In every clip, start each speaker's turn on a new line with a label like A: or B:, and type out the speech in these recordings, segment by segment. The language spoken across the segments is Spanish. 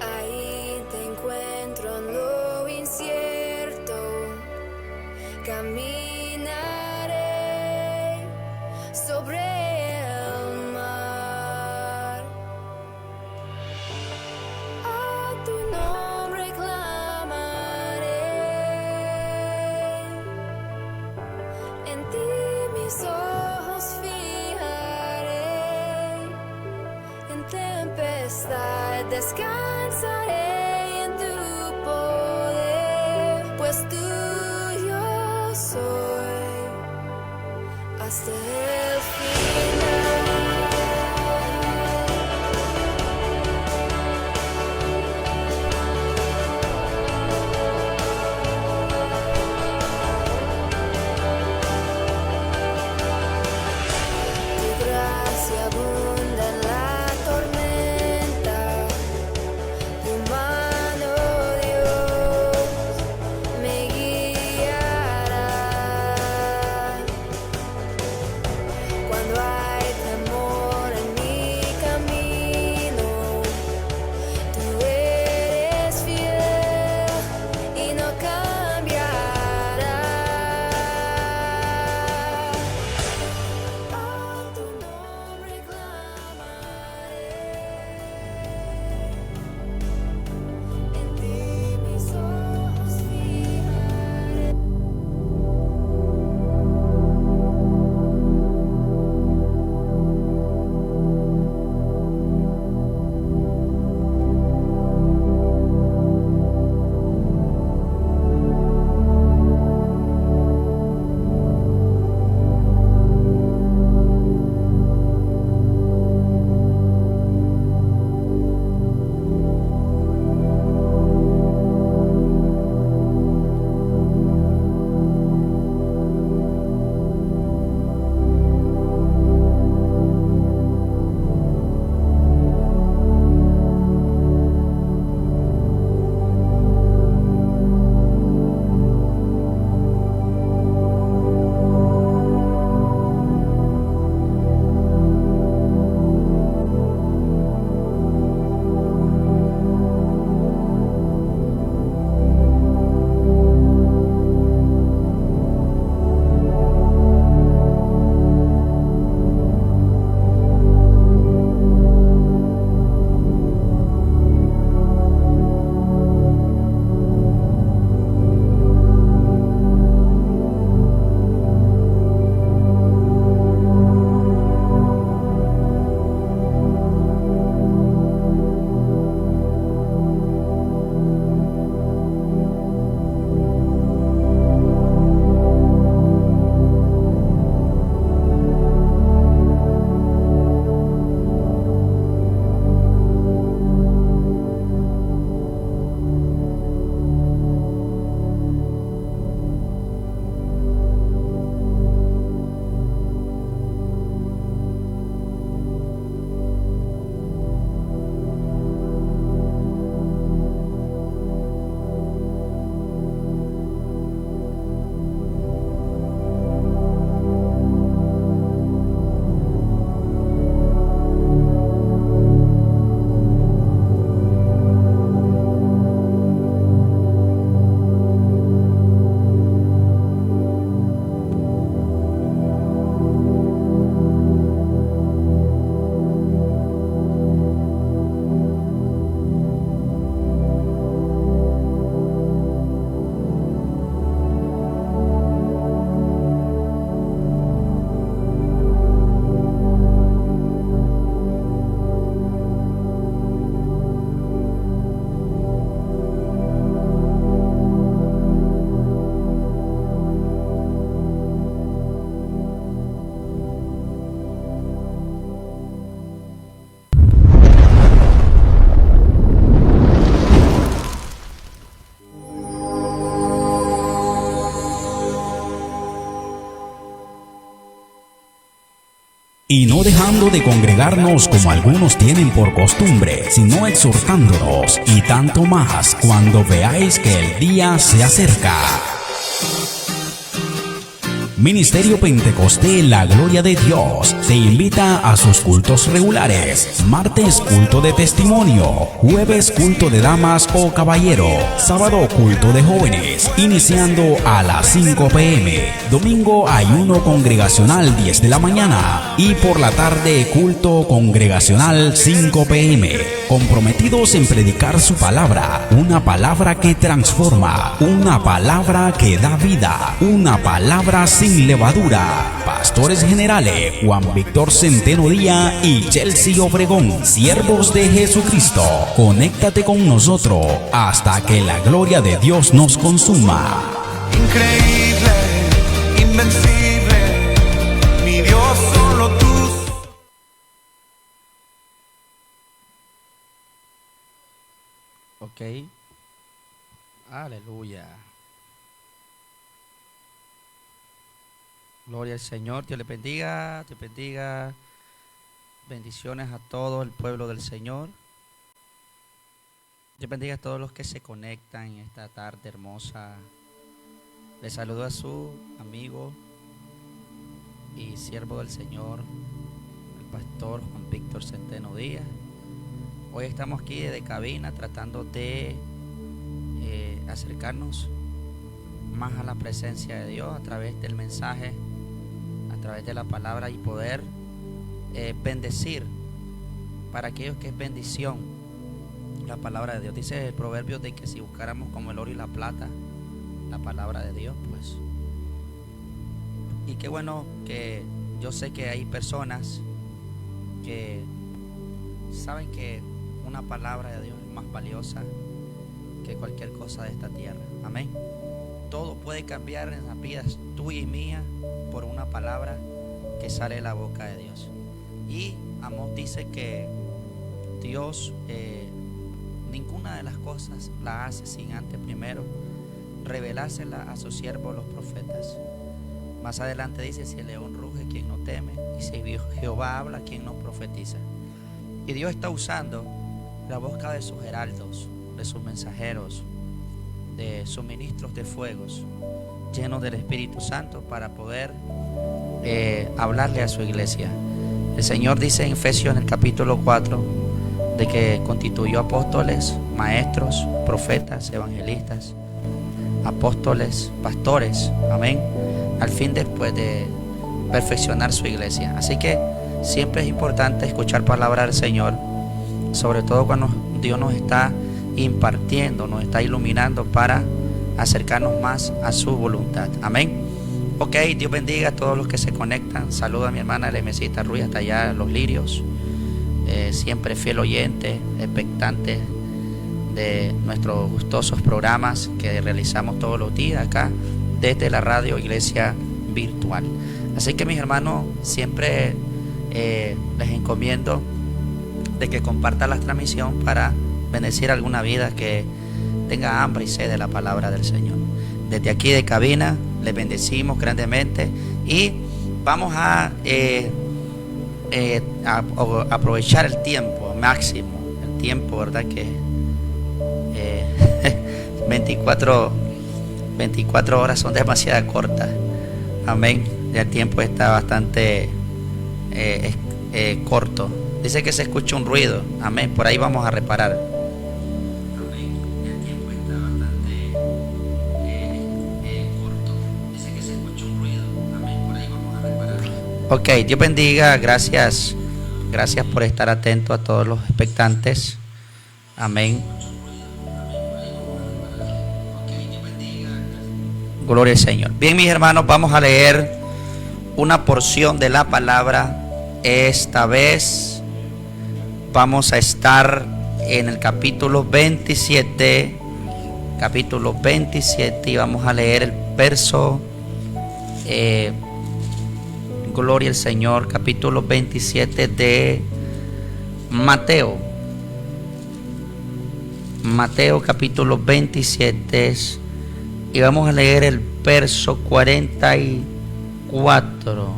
A: Ahí te encuentro en lo incierto, caminaré sobre el mar. A tu nombre clamaré, en ti mis ojos fijaré, en tempestad descansaré en tu poder, pues tuyo soy hasta el final. Tu gracia abunda en la tormenta, tu mano, Dios, me guiará. Cuando hay temor en mi camino, tú eres fiel y no cambiarás. A tu nombre clamaré, en ti mis ojos fijaré.
B: Y no dejando de congregarnos como algunos tienen por costumbre, sino exhortándonos, y tanto más cuando veáis que el día se acerca. Ministerio Pentecostés La Gloria de Dios te invita a sus cultos regulares. Martes, culto de testimonio. Jueves, culto de damas o caballero. Sábado, culto de jóvenes, iniciando a las 5 p.m. Domingo, ayuno congregacional 10 de la mañana. Y por la tarde, culto congregacional 5 p.m. Comprometidos en predicar su palabra. Una palabra que transforma. Una palabra que da vida. Una palabra sin levadura. Pastores generales Juan Víctor Centeno Díaz y Chelsea Obregón, siervos de Jesucristo. Conéctate con nosotros hasta que la gloria de Dios nos consuma.
C: Increíble, invencible, mi Dios, solo tú.
D: Ok. Aleluya. Gloria al Señor. Dios le bendiga. Te bendiga. Bendiciones a todo el pueblo del Señor. Dios bendiga a todos los que se conectan en esta tarde hermosa. Les saludo a su amigo y siervo del Señor, el pastor Juan Víctor Centeno Díaz. Hoy estamos aquí desde cabina tratando de acercarnos más a la presencia de Dios a través del mensaje, a través de la palabra, y poder bendecir para aquellos que es bendición la palabra de Dios. Dice el proverbio de que si buscáramos como el oro y la plata la palabra de Dios, pues. Y qué bueno que yo sé que hay personas que saben que una palabra de Dios es más valiosa que cualquier cosa de esta tierra. Amén. Todo puede cambiar en las vidas tuya y mía por una palabra que sale de la boca de Dios. Y Amós dice que Dios ninguna de las cosas la hace sin antes primero revelársela a sus siervos los profetas. Más adelante dice: si el león ruge, ¿quién no teme? Y si Jehová habla, ¿quién no profetiza? Y Dios está usando la boca de sus heraldos, de sus mensajeros, de sus ministros de fuegos, llenos del Espíritu Santo, para poder hablarle a su iglesia. El Señor dice en Efesios, en el capítulo 4, de que constituyó apóstoles, maestros, profetas, evangelistas, apóstoles, pastores, amén, al fin después de perfeccionar su iglesia. Así que siempre es importante escuchar palabra del Señor, sobre todo cuando Dios nos está impartiendo, nos está iluminando para acercarnos más a su voluntad. Amén. Ok, Dios bendiga a todos los que se conectan. Saludo a mi hermana Lemesita Ruiz hasta allá Los Lirios, siempre fiel oyente, expectante de nuestros gustosos programas que realizamos todos los días acá desde la radio Iglesia Virtual. Así que, mis hermanos, siempre les encomiendo de que compartan la transmisión para bendecir alguna vida que tenga hambre y sed de la palabra del Señor. Desde aquí de cabina les bendecimos grandemente y vamos a aprovechar el tiempo máximo, el tiempo, ¿verdad? Que 24 horas son demasiado cortas. Amén. Ya el tiempo está bastante corto. Dice que se escucha un ruido. Amén. Por ahí vamos a reparar. Amén. El tiempo está bastante corto. Dice que se escucha un ruido. Amén. Por ahí vamos a reparar. Ok, Dios bendiga. Gracias. Gracias por estar atento a todos los expectantes. Amén. Gloria al Señor. Bien, mis hermanos, vamos a leer una porción de la palabra. Esta vez vamos a estar en el capítulo 27. Capítulo 27 y vamos a leer el verso. Gloria al Señor. Capítulo 27 de Mateo. Mateo capítulo 27. Y vamos a leer el verso 44.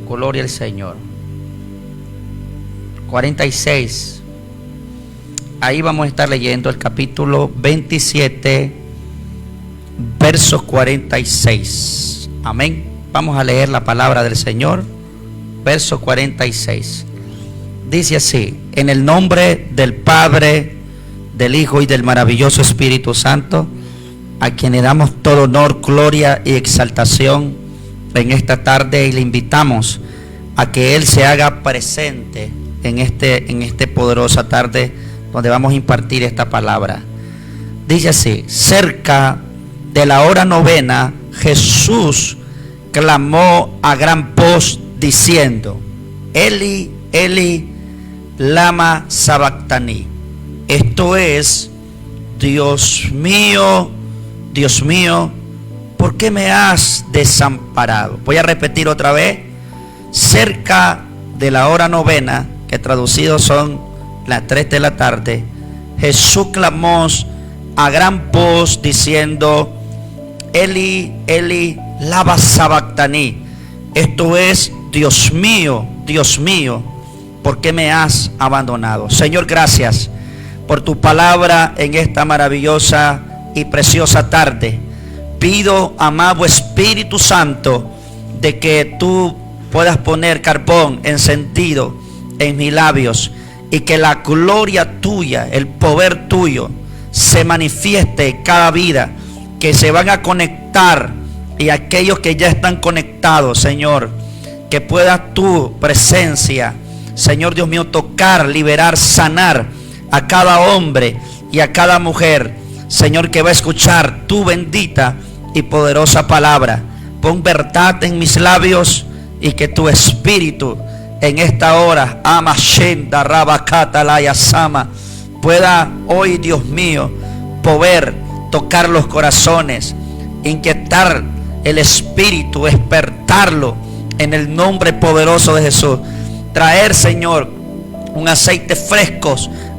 D: Gloria al Señor. 46. Ahí vamos a estar leyendo el capítulo 27, verso 46. Amén. Vamos a leer la palabra del Señor. Verso 46. Dice así: en el nombre del Padre, del Hijo y del maravilloso Espíritu Santo, a quien le damos todo honor, gloria y exaltación en esta tarde, y le invitamos a que Él se haga presente en esta poderosa tarde donde vamos a impartir esta palabra. Dice así: cerca de la hora novena, Jesús clamó a gran voz diciendo: Eli, Eli, lama sabactani. Esto es: Dios mío, ¿por qué me has desamparado? Voy a repetir otra vez: cerca de la hora novena, que traducido son las 3 de la tarde, Jesús clamó a gran voz diciendo: Eli, Eli, lama sabactani. Esto es: Dios mío, ¿por qué me has abandonado? Señor, gracias por tu palabra en esta maravillosa y preciosa tarde. Pido, amado Espíritu Santo, de que tú puedas poner carbón encendido en mis labios, y que la gloria tuya, el poder tuyo, se manifieste en cada vida que se van a conectar, y aquellos que ya están conectados, Señor, que pueda tu presencia, Señor Dios mío, tocar, liberar, sanar a cada hombre y a cada mujer, Señor, que va a escuchar tu bendita y poderosa palabra. Pon verdad en mis labios, y que tu Espíritu en esta hora, Amashenda Rabakata Layasama, pueda hoy, Dios mío, poder tocar los corazones, inquietar el espíritu, despertarlo en el nombre poderoso de Jesús. Traer, Señor, un aceite fresco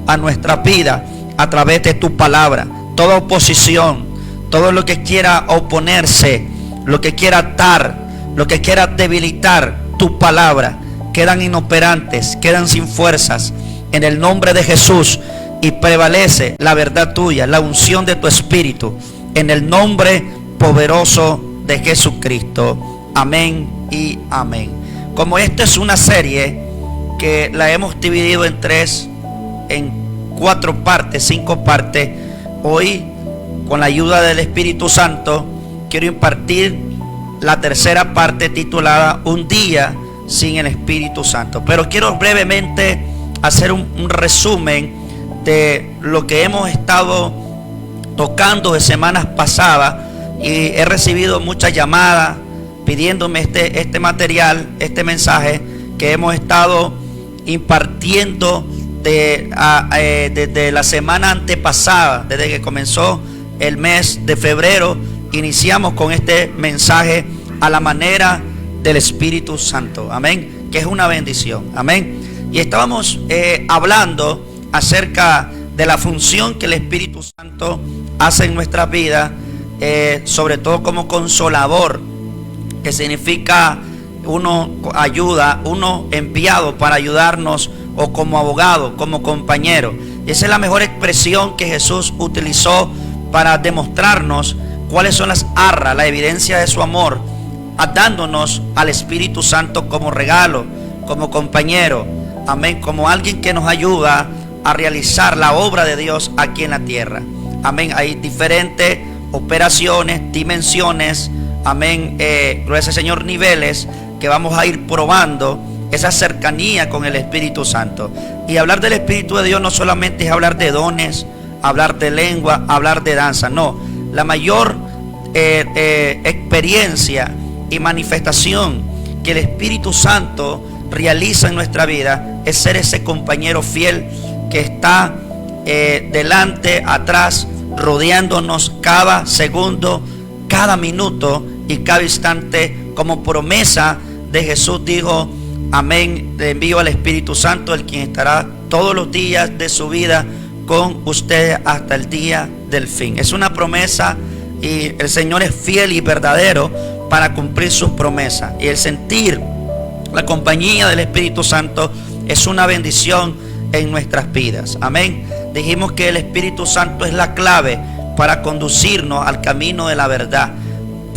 D: a nuestra vida a través de tu palabra. Toda oposición, todo lo que quiera oponerse, lo que quiera atar, lo que quiera debilitar tu palabra, quedan inoperantes, quedan sin fuerzas en el nombre de Jesús, y prevalece la verdad tuya, la unción de tu Espíritu, en el nombre poderoso de Jesucristo. Amén y amén. Como esta es una serie que la hemos dividido en 4 partes, 5 partes, hoy, con la ayuda del Espíritu Santo, quiero impartir la tercera parte, titulada Un día sin el Espíritu Santo. Pero quiero brevemente hacer un resumen de lo que hemos estado tocando de semanas pasadas, y he recibido muchas llamadas pidiéndome este material, este mensaje que hemos estado impartiendo desde la semana antepasada, desde que comenzó el mes de febrero. Iniciamos con este mensaje a la manera del Espíritu Santo, amén, que es una bendición, amén. Y estábamos hablando acerca de la función que el Espíritu Santo hace en nuestras vidas, sobre todo como consolador, que significa uno ayuda, uno enviado para ayudarnos, o como abogado, como compañero. Y esa es la mejor expresión que Jesús utilizó para demostrarnos cuáles son las arras, la evidencia de su amor, dándonos al Espíritu Santo como regalo, como compañero, amén, como alguien que nos ayuda a realizar la obra de Dios aquí en la tierra, amén. Hay diferentes operaciones, dimensiones, amén, gracias al Señor, niveles que vamos a ir probando esa cercanía con el Espíritu Santo. Y hablar del Espíritu de Dios no solamente es hablar de dones, hablar de lengua, hablar de danza, no. La mayor experiencia y manifestación que el Espíritu Santo realiza en nuestra vida es ser ese compañero fiel que está delante, atrás, rodeándonos cada segundo, cada minuto y cada instante, como promesa de Jesús dijo, amén, le envío al Espíritu Santo, el quien estará todos los días de su vida con ustedes hasta el día del fin. Es una promesa, y el Señor es fiel y verdadero para cumplir sus promesas, y el sentir la compañía del Espíritu Santo es una bendición en nuestras vidas, amén. Dijimos que el Espíritu Santo es la clave para conducirnos al camino de la verdad.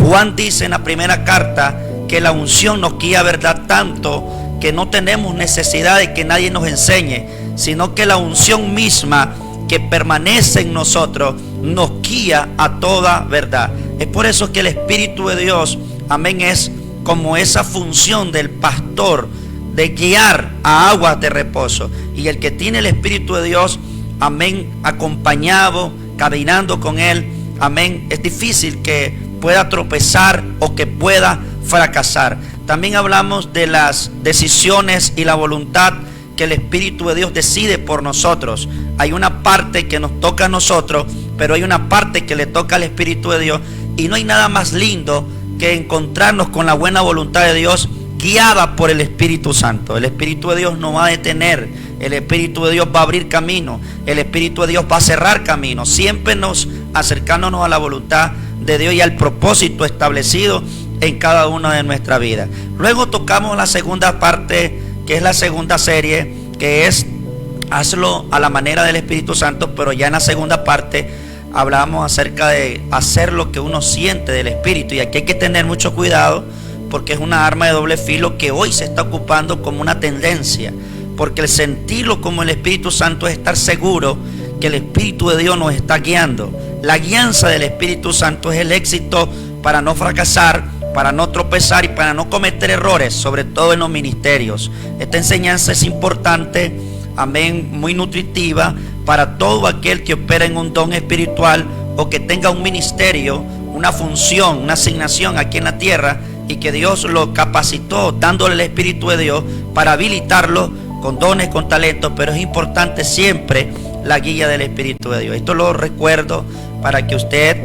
D: Juan dice en la primera carta que la unción nos guía a verdad tanto que no tenemos necesidad de que nadie nos enseñe, sino que la unción misma que permanece en nosotros nos guía a toda verdad. Es por eso que el Espíritu de Dios, amén, es como esa función del pastor de guiar a aguas de reposo. Y el que tiene el Espíritu de Dios, amén, acompañado, caminando con él, amén, es difícil que pueda tropezar o que pueda fracasar. También hablamos de las decisiones y la voluntad que el Espíritu de Dios decide por nosotros. Hay una parte que nos toca a nosotros, pero hay una parte que le toca al Espíritu de Dios. Y no hay nada más lindo que encontrarnos con la buena voluntad de Dios, guiada por el Espíritu Santo. El Espíritu de Dios no va a detener. El Espíritu de Dios va a abrir camino. El Espíritu de Dios va a cerrar camino. Siempre nos acercándonos a la voluntad de Dios y al propósito establecido en cada una de nuestra vida. Luego tocamos la segunda parte, que es la segunda serie, que es hazlo a la manera del Espíritu Santo. Pero ya en la segunda parte hablamos acerca de hacer lo que uno siente del Espíritu. Y aquí hay que tener mucho cuidado, porque es una arma de doble filo que hoy se está ocupando como una tendencia. Porque el sentirlo como el Espíritu Santo es estar seguro que el Espíritu de Dios nos está guiando. La guianza del Espíritu Santo es el éxito para no fracasar, para no tropezar y para no cometer errores, sobre todo en los ministerios. Esta enseñanza es importante, amén, muy nutritiva para todo aquel que opera en un don espiritual o que tenga un ministerio, una función, una asignación aquí en la tierra, y que Dios lo capacitó dándole el Espíritu de Dios para habilitarlo con dones, con talentos. Pero es importante siempre la guía del Espíritu de Dios. Esto lo recuerdo para que usted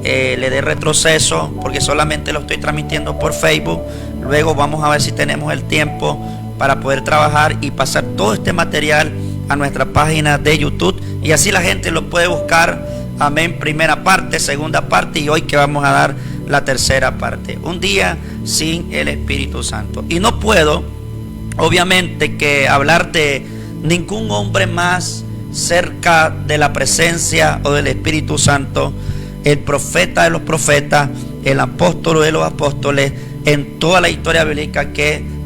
D: le dé retroceso, porque solamente lo estoy transmitiendo por Facebook. Luego vamos a ver si tenemos el tiempo para poder trabajar y pasar todo este material a nuestra página de YouTube, y así la gente lo puede buscar, amén, primera parte, segunda parte, y hoy que vamos a dar la tercera parte, un día sin el Espíritu Santo. Y no puedo, obviamente, que hablar de ningún hombre más cerca de la presencia o del Espíritu Santo, el profeta de los profetas, el apóstol de los apóstoles, en toda la historia bíblica, que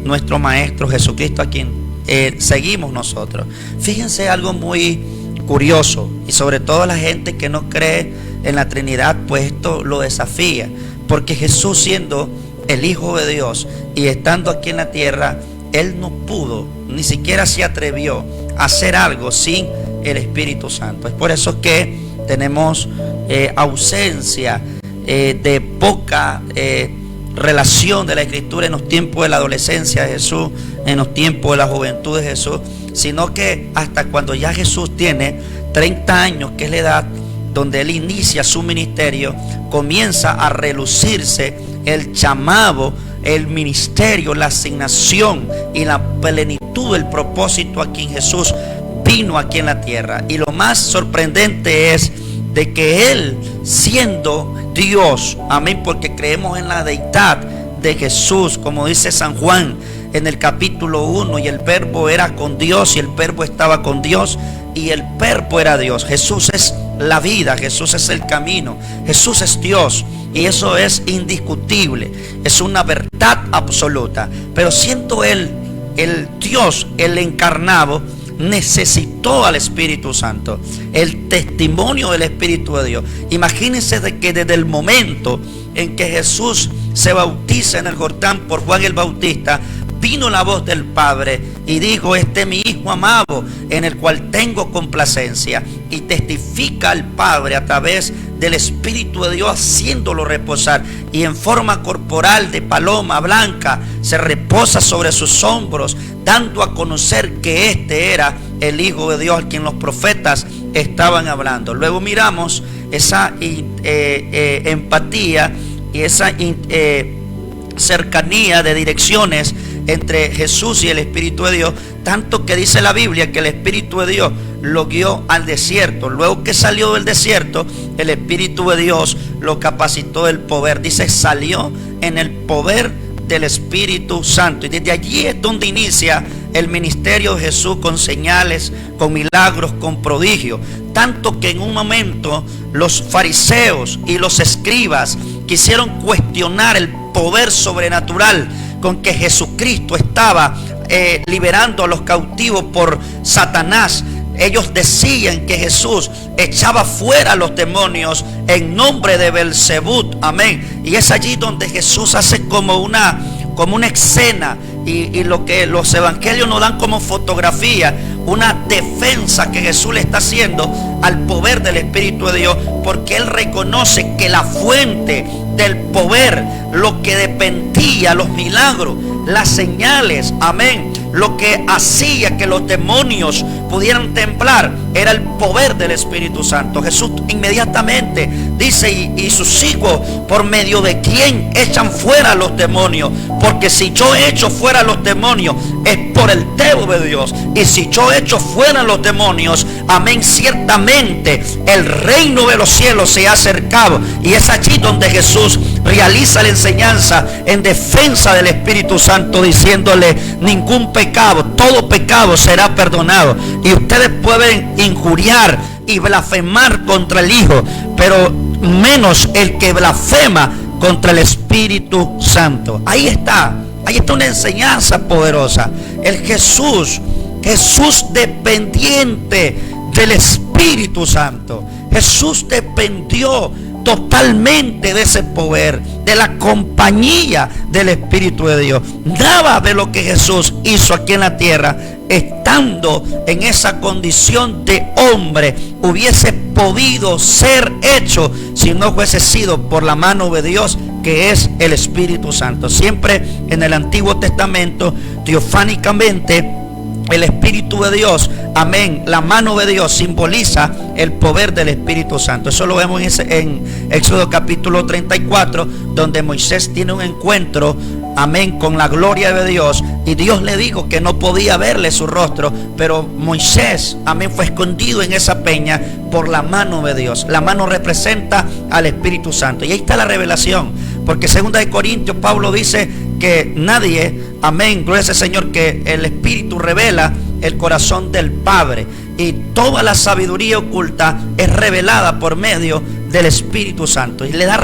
D: nuestro Maestro Jesucristo, a quien seguimos nosotros. Fíjense algo muy curioso, y sobre todo la gente que no cree en la Trinidad, pues esto lo desafía, porque Jesús, siendo el Hijo de Dios y estando aquí en la tierra, Él no pudo, ni siquiera se atrevió a hacer algo sin el Espíritu Santo. Es por eso que tenemos ausencia de poca relación de la Escritura en los tiempos de la adolescencia de Jesús, en los tiempos de la juventud de Jesús, sino que hasta cuando ya Jesús tiene 30 años, que es la edad donde Él inicia su ministerio, comienza a relucirse el llamado, el ministerio, la asignación y la plenitud del propósito a quien Jesús vino aquí en la tierra. Y lo más sorprendente es de que Él, siendo Dios, amén, porque creemos en la deidad de Jesús, como dice San Juan en el capítulo 1, y el verbo era con Dios, y el verbo estaba con Dios, y el verbo era Dios. Jesús es la vida, Jesús es el camino, Jesús es Dios, y eso es indiscutible, es una verdad absoluta. Pero siendo Él el Dios, el encarnado, necesitó al Espíritu Santo, el testimonio del Espíritu de Dios. Imagínense de que desde el momento en que Jesús se bautiza en el Jordán por Juan el Bautista, vino la voz del Padre y dijo: este es mi Hijo amado, en el cual tengo complacencia. Y testifica al Padre a través del Espíritu de Dios, haciéndolo reposar, y en forma corporal de paloma blanca se reposa sobre sus hombros, dando a conocer que este era el Hijo de Dios, al quien los profetas estaban hablando. Luego miramos esa empatía y esa cercanía de direcciones entre Jesús y el Espíritu de Dios, tanto que dice la Biblia que el Espíritu de Dios lo guió al desierto. Luego que salió del desierto, el Espíritu de Dios lo capacitó del poder. Dice, salió en el poder del Espíritu Santo, y desde allí es donde inicia el ministerio de Jesús con señales, con milagros, con prodigios. Tanto que en un momento los fariseos y los escribas quisieron cuestionar el poder sobrenatural con que Jesucristo estaba liberando a los cautivos por Satanás. Ellos decían que Jesús echaba fuera a los demonios en nombre de Belzebú. Amén. Y es allí donde Jesús hace como una escena, y lo que los evangelios nos dan como fotografía, una defensa que Jesús le está haciendo al poder del Espíritu de Dios, porque Él reconoce que la fuente del poder, lo que dependía, los milagros, las señales, amén, lo que hacía que los demonios pudieran temblar, era el poder del Espíritu Santo. Jesús inmediatamente dice, y sus hijos, por medio de quién echan fuera a los demonios, porque si yo echo fuera a los demonios es por el dedo de Dios, y si yo echo fuera a los demonios, amén, ciertamente el reino de los cielos se ha acercado. Y es allí donde Jesús realiza la enseñanza en defensa del Espíritu Santo, diciéndole: ningún pecado, todo pecado será perdonado, y ustedes pueden injuriar y blasfemar contra el Hijo, pero menos el que blasfema contra el Espíritu Santo. Ahí está una enseñanza poderosa. El Jesús dependiente del Espíritu Santo. Jesús dependió totalmente de ese poder, de la compañía del Espíritu de Dios. Nada de lo que Jesús hizo aquí en la tierra, estando en esa condición de hombre, hubiese podido ser hecho si no fuese sido por la mano de Dios, que es el Espíritu Santo. Siempre en el Antiguo Testamento, teofánicamente, el Espíritu de Dios, amén, la mano de Dios simboliza el poder del Espíritu Santo. Eso lo vemos en Éxodo capítulo 34, donde Moisés tiene un encuentro, amén, con la gloria de Dios, y Dios le dijo que no podía verle su rostro, pero Moisés, amén, fue escondido en esa peña por la mano de Dios. La mano representa al Espíritu Santo, y ahí está la revelación, porque 2 de Corintios, Pablo dice que nadie, amén, gloria al Señor, que el Espíritu revela el corazón del Padre, y toda la sabiduría oculta es revelada por medio del Espíritu Santo. Y le da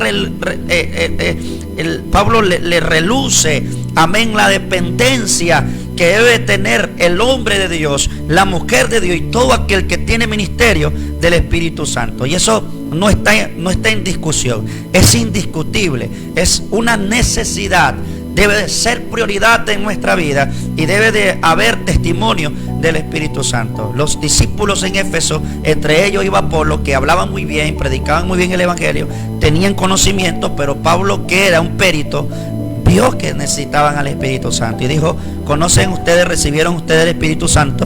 D: Pablo le reluce, amén, la dependencia que debe tener el hombre de Dios, la mujer de Dios y todo aquel que tiene ministerio del Espíritu Santo. Y eso no está en discusión, es indiscutible, es una necesidad. Debe de ser prioridad en nuestra vida, y debe de haber testimonio del Espíritu Santo. Los discípulos en Éfeso, entre ellos iba Apolo, que hablaban muy bien, predicaban muy bien el Evangelio, tenían conocimiento, pero Pablo, que era un perito, vio que necesitaban al Espíritu Santo y dijo: ¿conocen ustedes, recibieron ustedes el Espíritu Santo?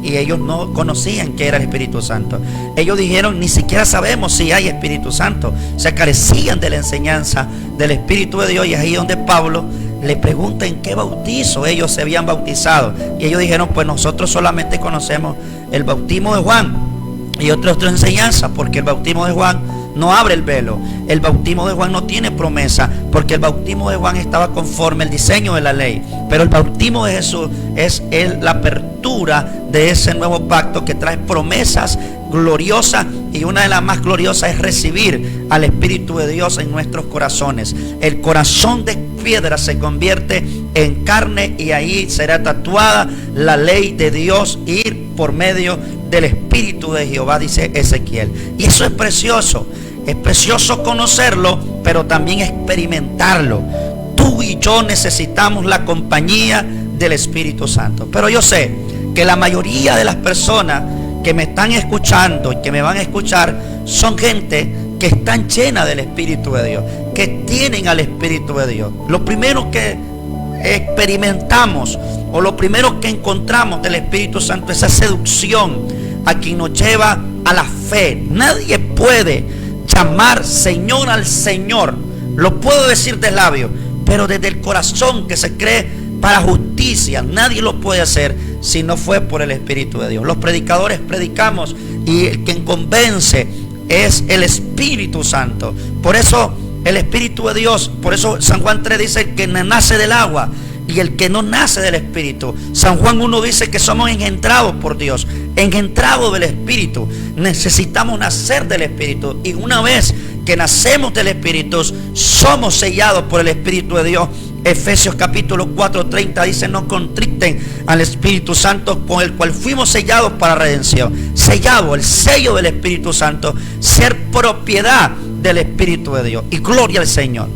D: Y ellos no conocían qué era el Espíritu Santo. Ellos dijeron: ni siquiera sabemos si hay Espíritu Santo. O sea, carecían de la enseñanza del Espíritu de Dios. Y es ahí donde Pablo le pregunta en qué bautizo ellos se habían bautizado. Y ellos dijeron: pues nosotros solamente conocemos el bautismo de Juan y otra enseñanza, porque el bautismo de Juan no abre el velo. El bautismo de Juan no tiene promesa, porque el bautismo de Juan estaba conforme al diseño de la ley. Pero el bautismo de Jesús es la apertura de ese nuevo pacto que trae promesas gloriosas, y una de las más gloriosas es recibir al Espíritu de Dios en nuestros corazones. El corazón de piedra se convierte en carne, y ahí será tatuada la ley de Dios, ir por medio del Espíritu de Jehová, dice Ezequiel. Y eso es precioso conocerlo, pero también experimentarlo. Tú y yo necesitamos la compañía del Espíritu Santo. Pero yo sé que la mayoría de las personas que me están escuchando y que me van a escuchar son gente que están llenas del Espíritu de Dios, que tienen al Espíritu de Dios. Lo primero que experimentamos, o lo primero que encontramos del Espíritu Santo, es esa seducción a quien nos lleva a la fe. Nadie puede llamar Señor al Señor, lo puedo decir de labio, pero desde el corazón que se cree para justicia, nadie lo puede hacer si no fue por el Espíritu de Dios. Los predicadores predicamos, y el quien convence es el Espíritu Santo. Por eso el Espíritu de Dios, por eso San Juan 3 dice que nace del agua, y el que no nace del Espíritu. San Juan 1 dice que somos engendrados por Dios, engendrados del Espíritu. Necesitamos nacer del Espíritu, y una vez que nacemos del Espíritu, somos sellados por el Espíritu de Dios. Efesios capítulo 4:30 dice: no contristen al Espíritu Santo, con el cual fuimos sellados para redención. Sellado, el sello del Espíritu Santo, ser propiedad del Espíritu de Dios. Y gloria al Señor.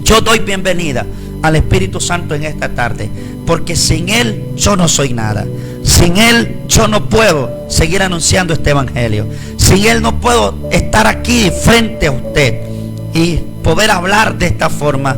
D: Yo doy bienvenida al Espíritu Santo en esta tarde, porque sin Él yo no soy nada. Sin Él yo no puedo seguir anunciando este evangelio. Sin Él no puedo estar aquí frente a usted y poder hablar de esta forma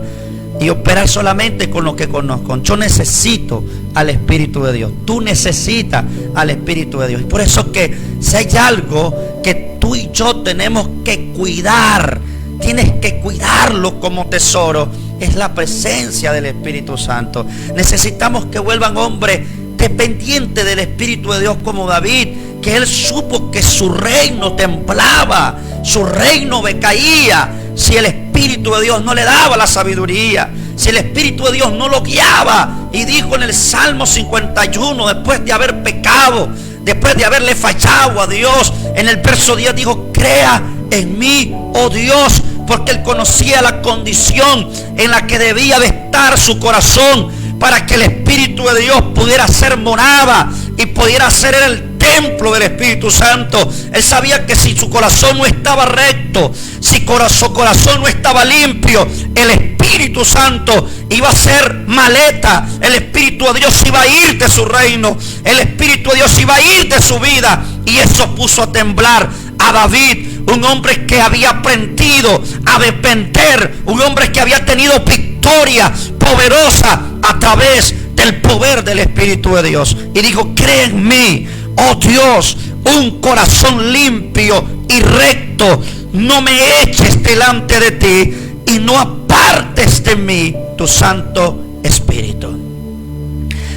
D: y operar solamente con lo que conozco. Yo necesito al Espíritu de Dios. Tú necesitas al Espíritu de Dios. Y por eso que si hay algo que tú y yo tenemos que cuidar, tienes que cuidarlo como tesoro, es la presencia del Espíritu Santo. Necesitamos que vuelvan hombres dependientes del Espíritu de Dios, como David, que él supo que su reino temblaba, su reino decaía si el Espíritu de Dios no le daba la sabiduría, si el Espíritu de Dios no lo guiaba. Y dijo en el Salmo 51, después de haber pecado, después de haberle fallado a Dios, en el verso 10 dijo: crea en mí, oh Dios, porque él conocía la condición en la que debía de estar su corazón, para que el Espíritu de Dios pudiera ser morada y pudiera ser el templo del Espíritu Santo. Él sabía que si su corazón no estaba recto, si su corazón no estaba limpio, el Espíritu Santo iba a ser maleta. El Espíritu de Dios iba a ir de su reino, el Espíritu de Dios iba a ir de su vida. Y eso puso a temblar a David, un hombre que había aprendido a depender, un hombre que había tenido victoria poderosa a través del poder del Espíritu de Dios. Y dijo: crea en mí, oh Dios, un corazón limpio y recto. No me eches delante de ti y no apartes de mí tu Santo Espíritu.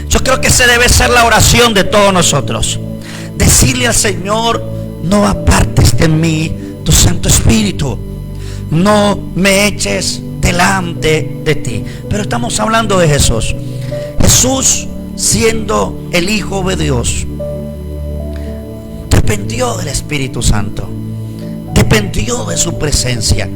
D: Yo creo que esa debe ser la oración de todos nosotros. Decirle al Señor: no apartes de mí tu Santo Espíritu, no me eches delante de ti. Pero estamos hablando de Jesús. Jesús, siendo el Hijo de Dios, dependió del Espíritu Santo, dependió de su presencia,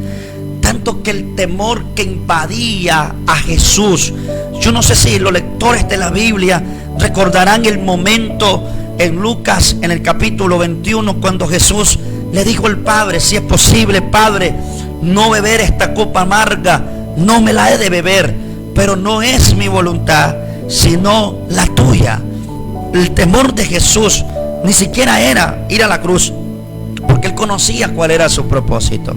D: tanto que el temor que invadía a Jesús, yo no sé si los lectores de la Biblia recordarán el momento en Lucas, en el capítulo 21, cuando Jesús le dijo al Padre: si es posible, Padre, no beber esta copa amarga, no me la he de beber, pero no es mi voluntad, sino la tuya. El temor de Jesús ni siquiera era ir a la cruz, porque él conocía cuál era su propósito.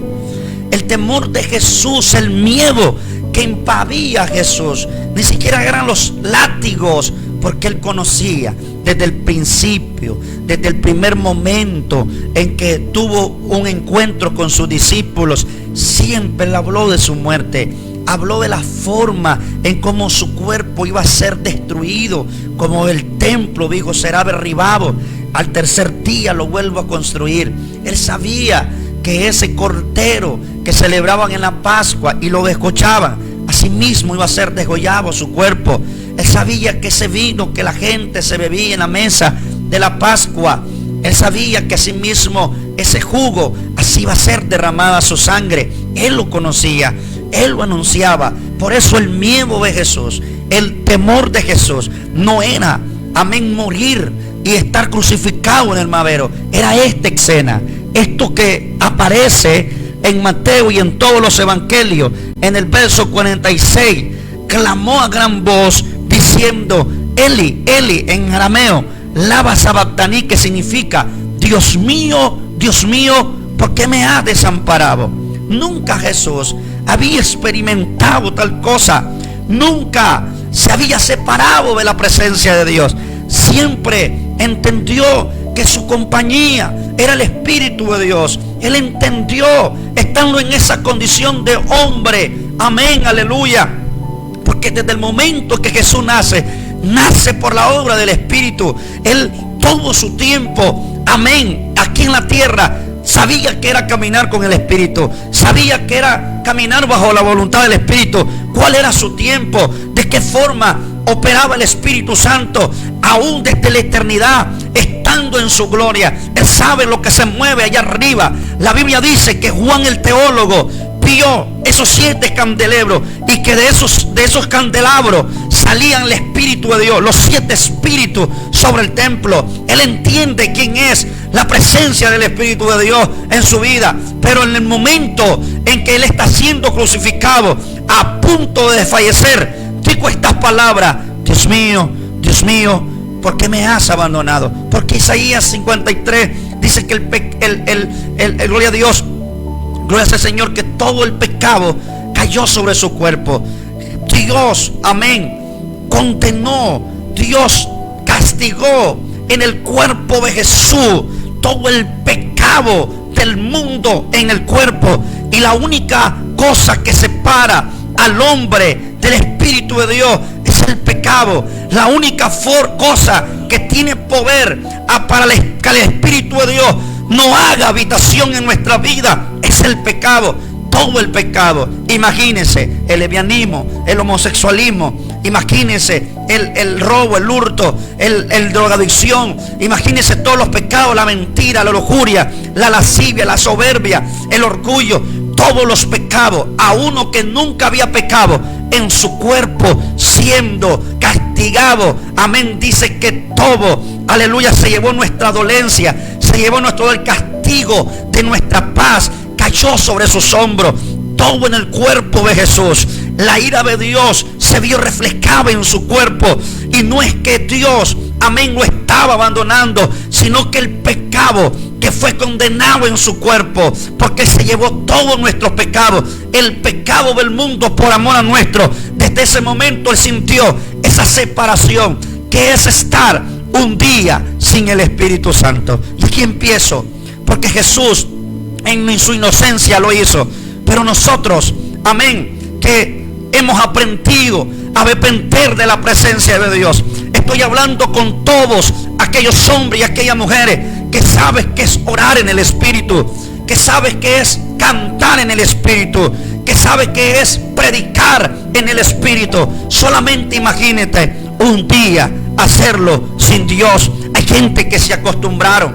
D: El temor de Jesús, el miedo que invadía a Jesús, ni siquiera eran los látigos, porque él conocía desde el principio, desde el primer momento en que tuvo un encuentro con sus discípulos, siempre le habló de su muerte, habló de la forma en cómo su cuerpo iba a ser destruido, como el templo, dijo, será derribado, al tercer día lo vuelvo a construir. Él sabía que ese cordero que celebraban en la Pascua y lo descochaban, asimismo iba a ser degollado su cuerpo. Él sabía que ese vino que la gente se bebía en la mesa de la Pascua, él sabía que asimismo ese jugo, así iba a ser derramada su sangre. Él lo conocía, él lo anunciaba. Por eso el miedo de Jesús, el temor de Jesús no era, amén, morir y estar crucificado en el madero. Era esta escena, esto que aparece en Mateo y en todos los evangelios. En el verso 46, clamó a gran voz diciendo: Eli, Eli, en arameo, lama sabactani, que significa: Dios mío, ¿por qué me has desamparado? Nunca Jesús había experimentado tal cosa, nunca se había separado de la presencia de Dios. Siempre entendió que su compañía era el Espíritu de Dios. Él entendió, estando en esa condición de hombre, amén, aleluya, porque desde el momento que Jesús nace por la obra del Espíritu. Él todo su tiempo, amén, aquí en la tierra, sabía que era caminar con el Espíritu, sabía que era
E: caminar bajo la voluntad del Espíritu. ¿Cuál era su tiempo? ¿De qué forma operaba el Espíritu Santo? Aún desde la eternidad, estando en su gloria, Él sabe lo que se mueve allá arriba. La Biblia dice que Juan el teólogo vio esos 7 candelabros, y que de esos candelabros salían el Espíritu de Dios, los 7 espíritus sobre el templo. Él entiende quién es la presencia del Espíritu de Dios en su vida. Pero en el momento en que Él está siendo crucificado, a punto de desfallecer, dijo estas palabras: Dios mío, ¿por qué me has abandonado? Porque Isaías 53 dice que el gloria a Dios, gloria al Señor, que todo el pecado cayó sobre su cuerpo. Dios, amén, condenó, Dios castigó en el cuerpo de Jesús todo el pecado del mundo en el cuerpo. Y la única cosa que separa al hombre del Espíritu de Dios es el pecado. La única cosa que tiene poder para que el Espíritu de Dios no haga habitación en nuestra vida es el pecado. Todo el pecado. Imagínense el lesbianismo, el homosexualismo, imagínense el robo, el hurto, el drogadicción, imagínense todos los pecados, la mentira, la lujuria, la lascivia, la soberbia, el orgullo. Todos los pecados, a uno que nunca había pecado, en su cuerpo siendo castigado, amén, dice que todo, aleluya, se llevó nuestra dolencia, se llevó nuestro el castigo de nuestra paz, cayó sobre sus hombros. Todo en el cuerpo de Jesús. La ira de Dios se vio reflejada en su cuerpo. Y no es que Dios, amén, lo estaba abandonando, sino que el pecado que fue condenado en su cuerpo, porque se llevó todos nuestros pecados, el pecado del mundo por amor a nuestro. Desde ese momento Él sintió esa separación, que es estar un día sin el Espíritu Santo. Y aquí empiezo, porque Jesús en su inocencia lo hizo. Pero nosotros, amén, que hemos aprendido a depender de la presencia de Dios. Estoy hablando con todos aquellos hombres y aquellas mujeres que saben que es orar en el Espíritu, que saben que es cantar en el Espíritu, que saben que es predicar en el Espíritu. Solamente imagínate un día hacerlo sin Dios. Hay gente que se acostumbraron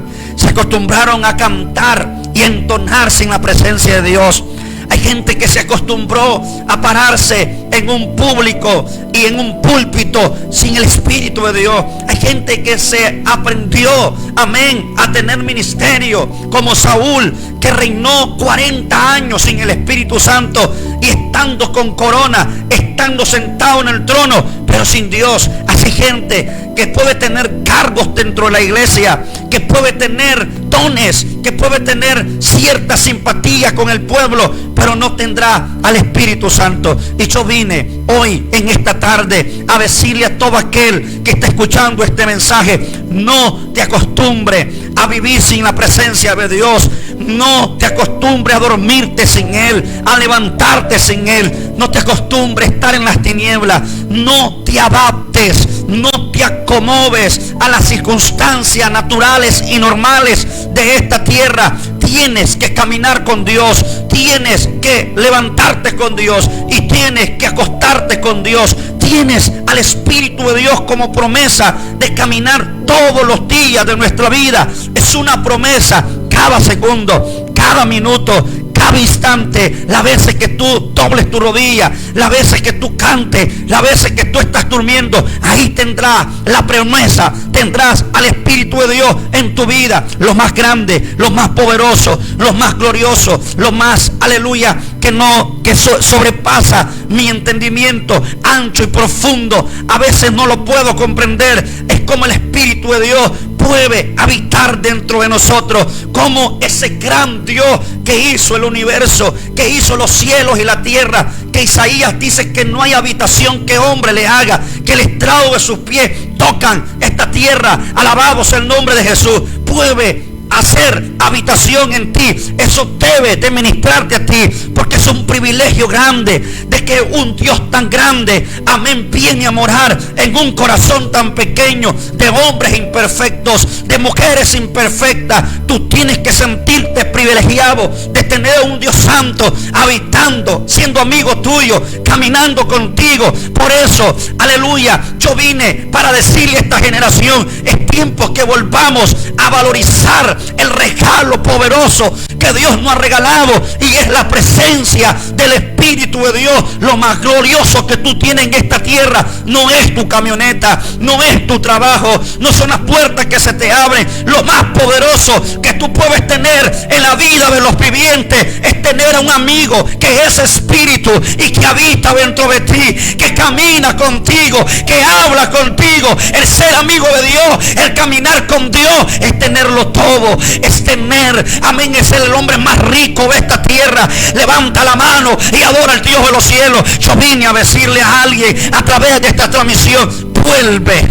E: a cantar y entonar sin la presencia de Dios. Hay gente que se acostumbró a pararse en un público y en un púlpito sin el Espíritu de Dios. Hay gente que se aprendió, amén, a tener ministerio, como Saúl, que reinó 40 años sin el Espíritu Santo, y estando con corona, estando sentado en el trono, pero sin Dios. Así gente que puede tener cargos dentro de la iglesia, que puede tener dones, que puede tener cierta simpatía con el pueblo, pero no tendrá al Espíritu Santo. Y yo vine hoy en esta tarde a decirle a todo aquel que está escuchando este mensaje: no te acostumbre a vivir sin la presencia de Dios. No te acostumbres a dormirte sin Él, a levantarte sin Él. No te acostumbres a estar en las tinieblas. No te adaptes, no te acomodes a las circunstancias naturales y normales de esta tierra. Tienes que caminar con Dios, tienes que levantarte con Dios y tienes que acostarte con Dios. Tienes al Espíritu de Dios como promesa de caminar todos los días de nuestra vida. Es una promesa cada segundo, cada minuto, cada instante. Las veces que tú dobles tu rodilla, las veces que tú cantes, las veces que tú estás durmiendo, ahí tendrás la promesa, tendrás al Espíritu de Dios en tu vida. Lo más grande, lo más poderoso, lo más glorioso, lo más, aleluya, que sobrepasa mi entendimiento, ancho y profundo. A veces no lo puedo comprender. Es como el Espíritu de Dios puede habitar dentro de nosotros, como ese gran Dios que hizo el universo, que hizo los cielos y la tierra, que Isaías dice que no hay habitación que hombre le haga, que el estrado de sus pies tocan esta tierra. Alabado sea el nombre de Jesús. Puede hacer habitación en ti. Eso debe de ministrarte a ti, porque es un privilegio grande de que un Dios tan grande, amén, viene a morar en un corazón tan pequeño de hombres imperfectos, de mujeres imperfectas. Tú tienes que sentirte privilegiado de tener a un Dios santo habitando, siendo amigo tuyo, caminando contigo. Por eso, aleluya, yo vine para decirle a esta generación: es tiempo que volvamos a valorizar el regalo poderoso que Dios nos ha regalado, y es la presencia del Espíritu de Dios. Lo más glorioso que tú tienes en esta tierra no es tu camioneta, no es tu trabajo, no son las puertas que se te abren. Lo más poderoso que tú puedes tener en la vida de los vivientes es tener a un amigo que es Espíritu y que habita dentro de ti, que camina contigo, que habla contigo. El ser amigo de Dios, el caminar con Dios, es tenerlo todo, es tener, amén, es el hombre más rico de esta tierra. Levanta la mano y adora al Dios de los cielos. Yo vine a decirle a alguien a través de esta transmisión: vuelve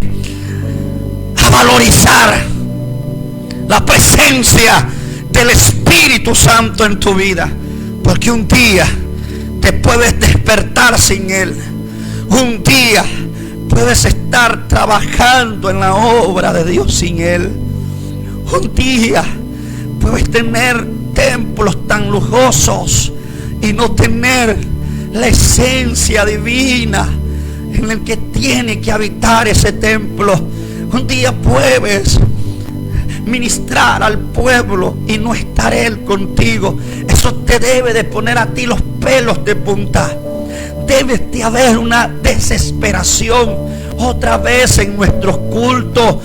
E: a valorizar la presencia del Espíritu Santo en tu vida, porque un día te puedes despertar sin Él. Un día puedes estar trabajando en la obra de Dios sin Él. Un día puedes tener templos tan lujosos y no tener la esencia divina en el que tiene que habitar ese templo. Un día puedes ministrar al pueblo y no estar Él contigo. Eso te debe de poner a ti los pelos de punta. Debe de haber una desesperación otra vez en nuestros cultos,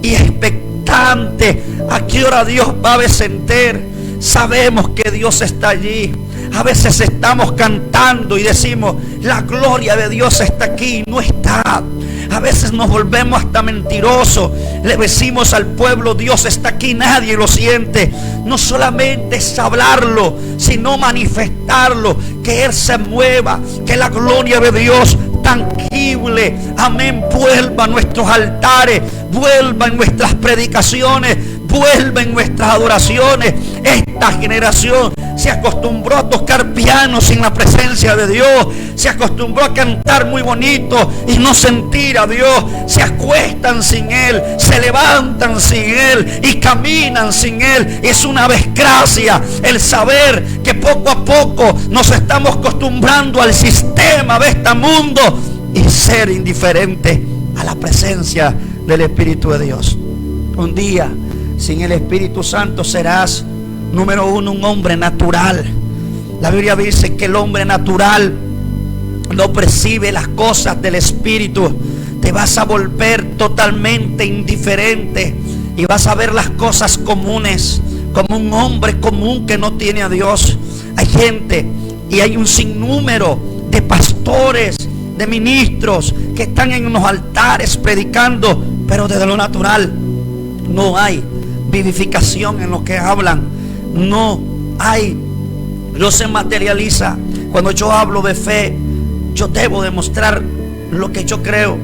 E: y expectante a qué hora Dios va a descender. Sabemos que Dios está allí. A veces estamos cantando y decimos: la gloria de Dios está aquí. No está. A veces nos volvemos hasta mentirosos. Le decimos al pueblo: Dios está aquí. Nadie lo siente. No solamente es hablarlo, sino manifestarlo. Que Él se mueva. Que la gloria de Dios tangible, amén, vuelva a nuestros altares, vuelva en nuestras predicaciones, vuelva en nuestras adoraciones. Esta generación se acostumbró a tocar piano sin la presencia de Dios, se acostumbró a cantar muy bonito y no sentir a Dios. Se acuestan sin Él, se levantan sin Él y caminan sin Él. Es una desgracia el saber que poco a poco nos estamos acostumbrando al sistema de este mundo y ser indiferente a la presencia del Espíritu de Dios. Un día sin el Espíritu Santo serás, número uno, un hombre natural. La Biblia dice que el hombre natural no percibe las cosas del Espíritu. Te vas a volver totalmente indiferente y vas a ver las cosas comunes, como un hombre común que no tiene a Dios. Hay gente y hay un sinnúmero de pastores, de ministros que están en los altares predicando, pero desde lo natural no hay vivificación en lo que hablan. No se materializa. Cuando yo hablo de fe, yo debo demostrar lo que yo creo.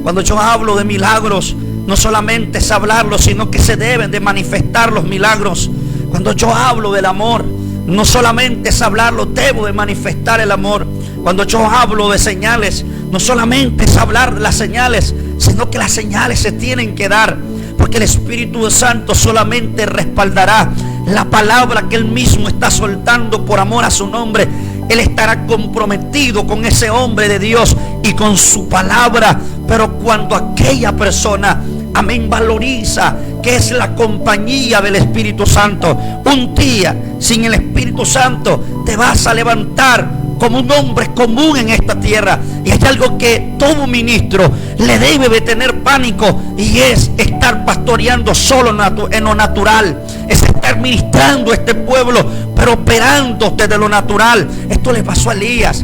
E: Cuando yo hablo de milagros, no solamente es hablarlo, sino que se deben de manifestar los milagros. Cuando yo hablo del amor, no solamente es hablarlo, debo de manifestar el amor. Cuando yo hablo de señales, no solamente es hablar de las señales, sino que las señales se tienen que dar, porque el Espíritu Santo solamente respaldará la palabra que Él mismo está soltando por amor a su nombre. Él estará comprometido con ese hombre de Dios y con su palabra. Pero cuando aquella persona, amén, valoriza que es la compañía del Espíritu Santo, un día sin el Espíritu Santo te vas a levantar como un hombre común en esta tierra. Y hay algo que todo ministro le debe de tener pánico, y es estar pastoreando solo en lo natural. Es estar ministrando a este pueblo, pero operando desde lo natural. Esto le pasó a Elías,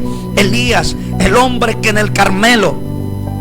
E: el hombre que en el Carmelo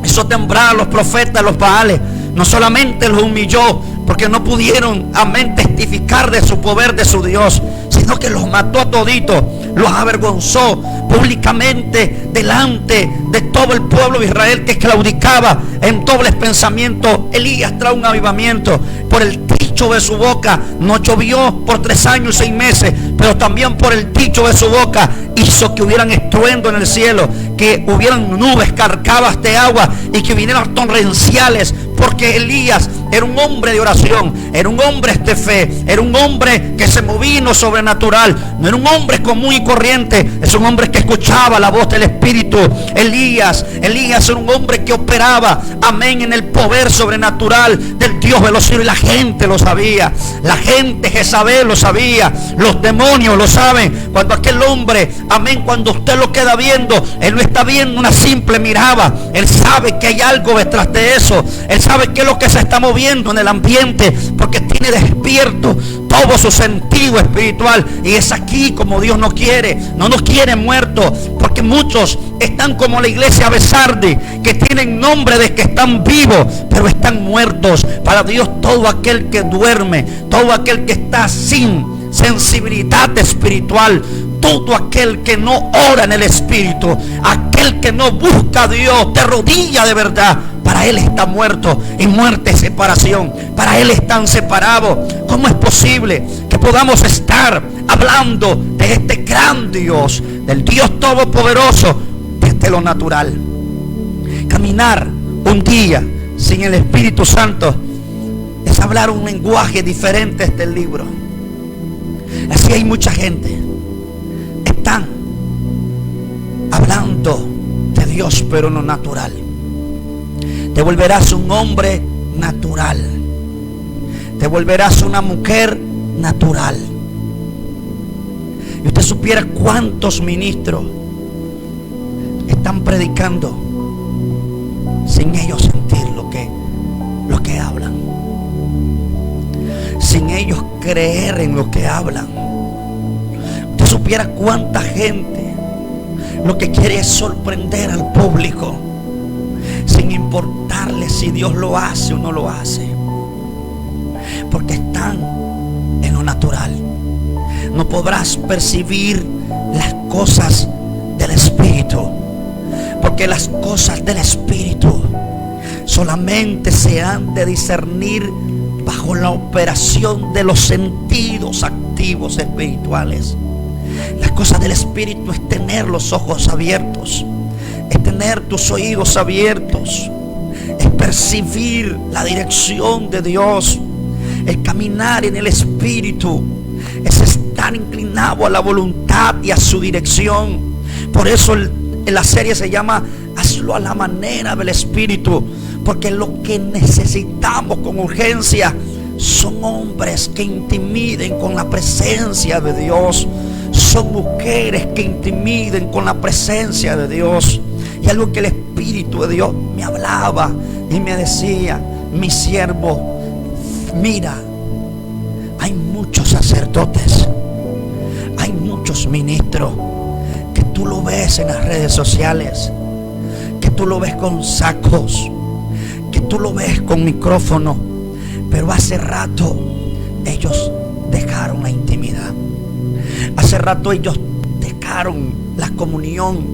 E: hizo temblar a los profetas, los Baales. No solamente los humilló porque no pudieron, amén, testificar de su poder, de su Dios, sino que los mató a toditos, los avergonzó públicamente delante de todo el pueblo de Israel, que claudicaba en dobles pensamientos. Elías trae un avivamiento por el tipo dicho de su boca. No llovió por 3 años y 6 meses, pero también por el dicho de su boca hizo que hubieran estruendo en el cielo, que hubieran nubes cargadas de agua y que vinieran torrenciales, porque Elías era un hombre de oración, era un hombre de fe, era un hombre que se movía en lo sobrenatural, no era un hombre común y corriente, es un hombre que escuchaba la voz del Espíritu. Elías era un hombre que operaba, amén, en el poder sobrenatural del Dios de los cielos, y la gente lo sabía, la gente Jezabel lo sabía, los demonios lo saben. Cuando aquel hombre, amén, cuando usted lo queda viendo, él no está viendo una simple mirada, él sabe que hay algo detrás de eso, él sabe qué es lo que se está moviendo en el ambiente, porque tiene despierto todo su sentido espiritual. Y es aquí como Dios no nos quiere muertos, porque muchos están como la iglesia de Sardis, que tienen nombre de que están vivos, pero están muertos. Para Dios, todo aquel que duerme, todo aquel que está sin sensibilidad espiritual, todo aquel que no ora en el Espíritu, aquel que no busca a Dios de rodilla de verdad, para él está muerto, y muerte es separación. Para él están separados. ¿Cómo es posible que podamos estar hablando de este gran Dios, del Dios Todopoderoso, desde lo natural? Caminar un día sin el Espíritu Santo es hablar un lenguaje diferente de este libro. Así hay mucha gente, están hablando de Dios, pero no natural. Te volverás un hombre natural, te volverás una mujer natural. Y usted supiera cuántos ministros están predicando sin ellos sentir lo que hablan, sin ellos creer en lo que hablan. Usted supiera cuánta gente lo que quiere es sorprender al público, sin importarle si Dios lo hace o no lo hace, porque están en lo natural. No podrás percibir las cosas del Espíritu, porque las cosas del Espíritu solamente se han de discernir bajo la operación de los sentidos activos espirituales. Las cosas del Espíritu es tener los ojos abiertos, es tener tus oídos abiertos, es percibir la dirección de Dios. El caminar en el Espíritu es estar inclinado a la voluntad y a su dirección. Por eso en la serie se llama Hazlo a la manera del Espíritu, porque lo que necesitamos con urgencia son hombres que intimiden con la presencia de Dios, son mujeres que intimiden con la presencia de Dios. Y algo que el Espíritu de Dios me hablaba y me decía: mi siervo, mira, hay muchos sacerdotes, hay muchos ministros que tú lo ves en las redes sociales, que tú lo ves con sacos, que tú lo ves con micrófono, pero hace rato ellos dejaron la intimidad, hace rato ellos dejaron la comunión,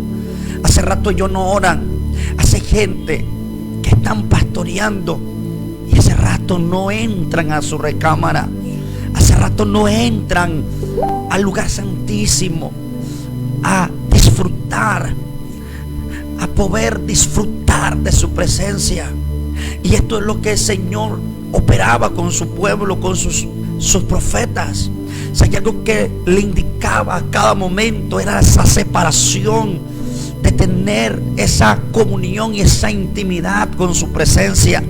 E: hace rato ellos no oran. Hace gente que están pastoreando y hace rato no entran a su recámara, hace rato no entran al lugar santísimo a disfrutar, a poder disfrutar de su presencia. Y esto es lo que el Señor operaba con su pueblo, con sus profetas. O sea, algo que le indicaba a cada momento era esa separación, de tener esa comunión y esa intimidad con su presencia.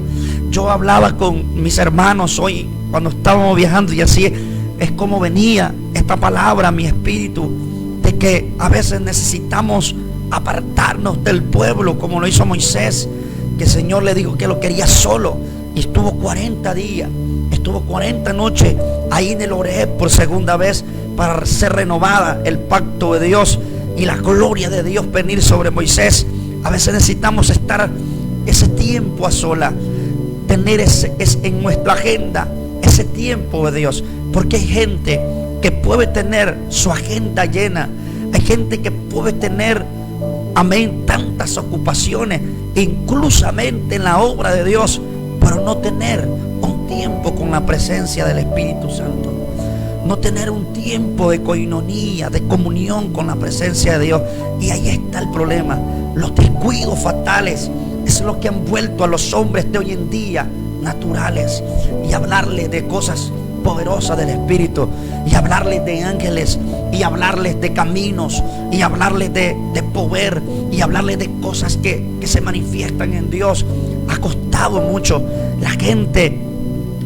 E: Yo hablaba con mis hermanos hoy cuando estábamos viajando, y así es como venía esta palabra a mi espíritu, de que a veces necesitamos apartarnos del pueblo, como lo hizo Moisés, que el Señor le dijo que lo quería solo, y estuvo 40 días, estuvo 40 noches ahí en el Horeb por segunda vez, para ser renovada el pacto de Dios y la gloria de Dios venir sobre Moisés. A veces necesitamos estar ese tiempo a sola, tener en nuestra agenda ese tiempo de Dios, porque hay gente que puede tener su agenda llena, hay gente que puede tener, amén, tantas ocupaciones, inclusamente en la obra de Dios, pero no tener un tiempo con la presencia del Espíritu Santo. No tener un tiempo de coinonía, de comunión con la presencia de Dios. Y ahí está el problema. Los descuidos fatales es lo que han vuelto a los hombres de hoy en día naturales, y hablarles de cosas poderosas del Espíritu, y hablarles de ángeles, y hablarles de caminos, y hablarles de poder, y hablarles de cosas que se manifiestan en Dios. Ha costado mucho la gente,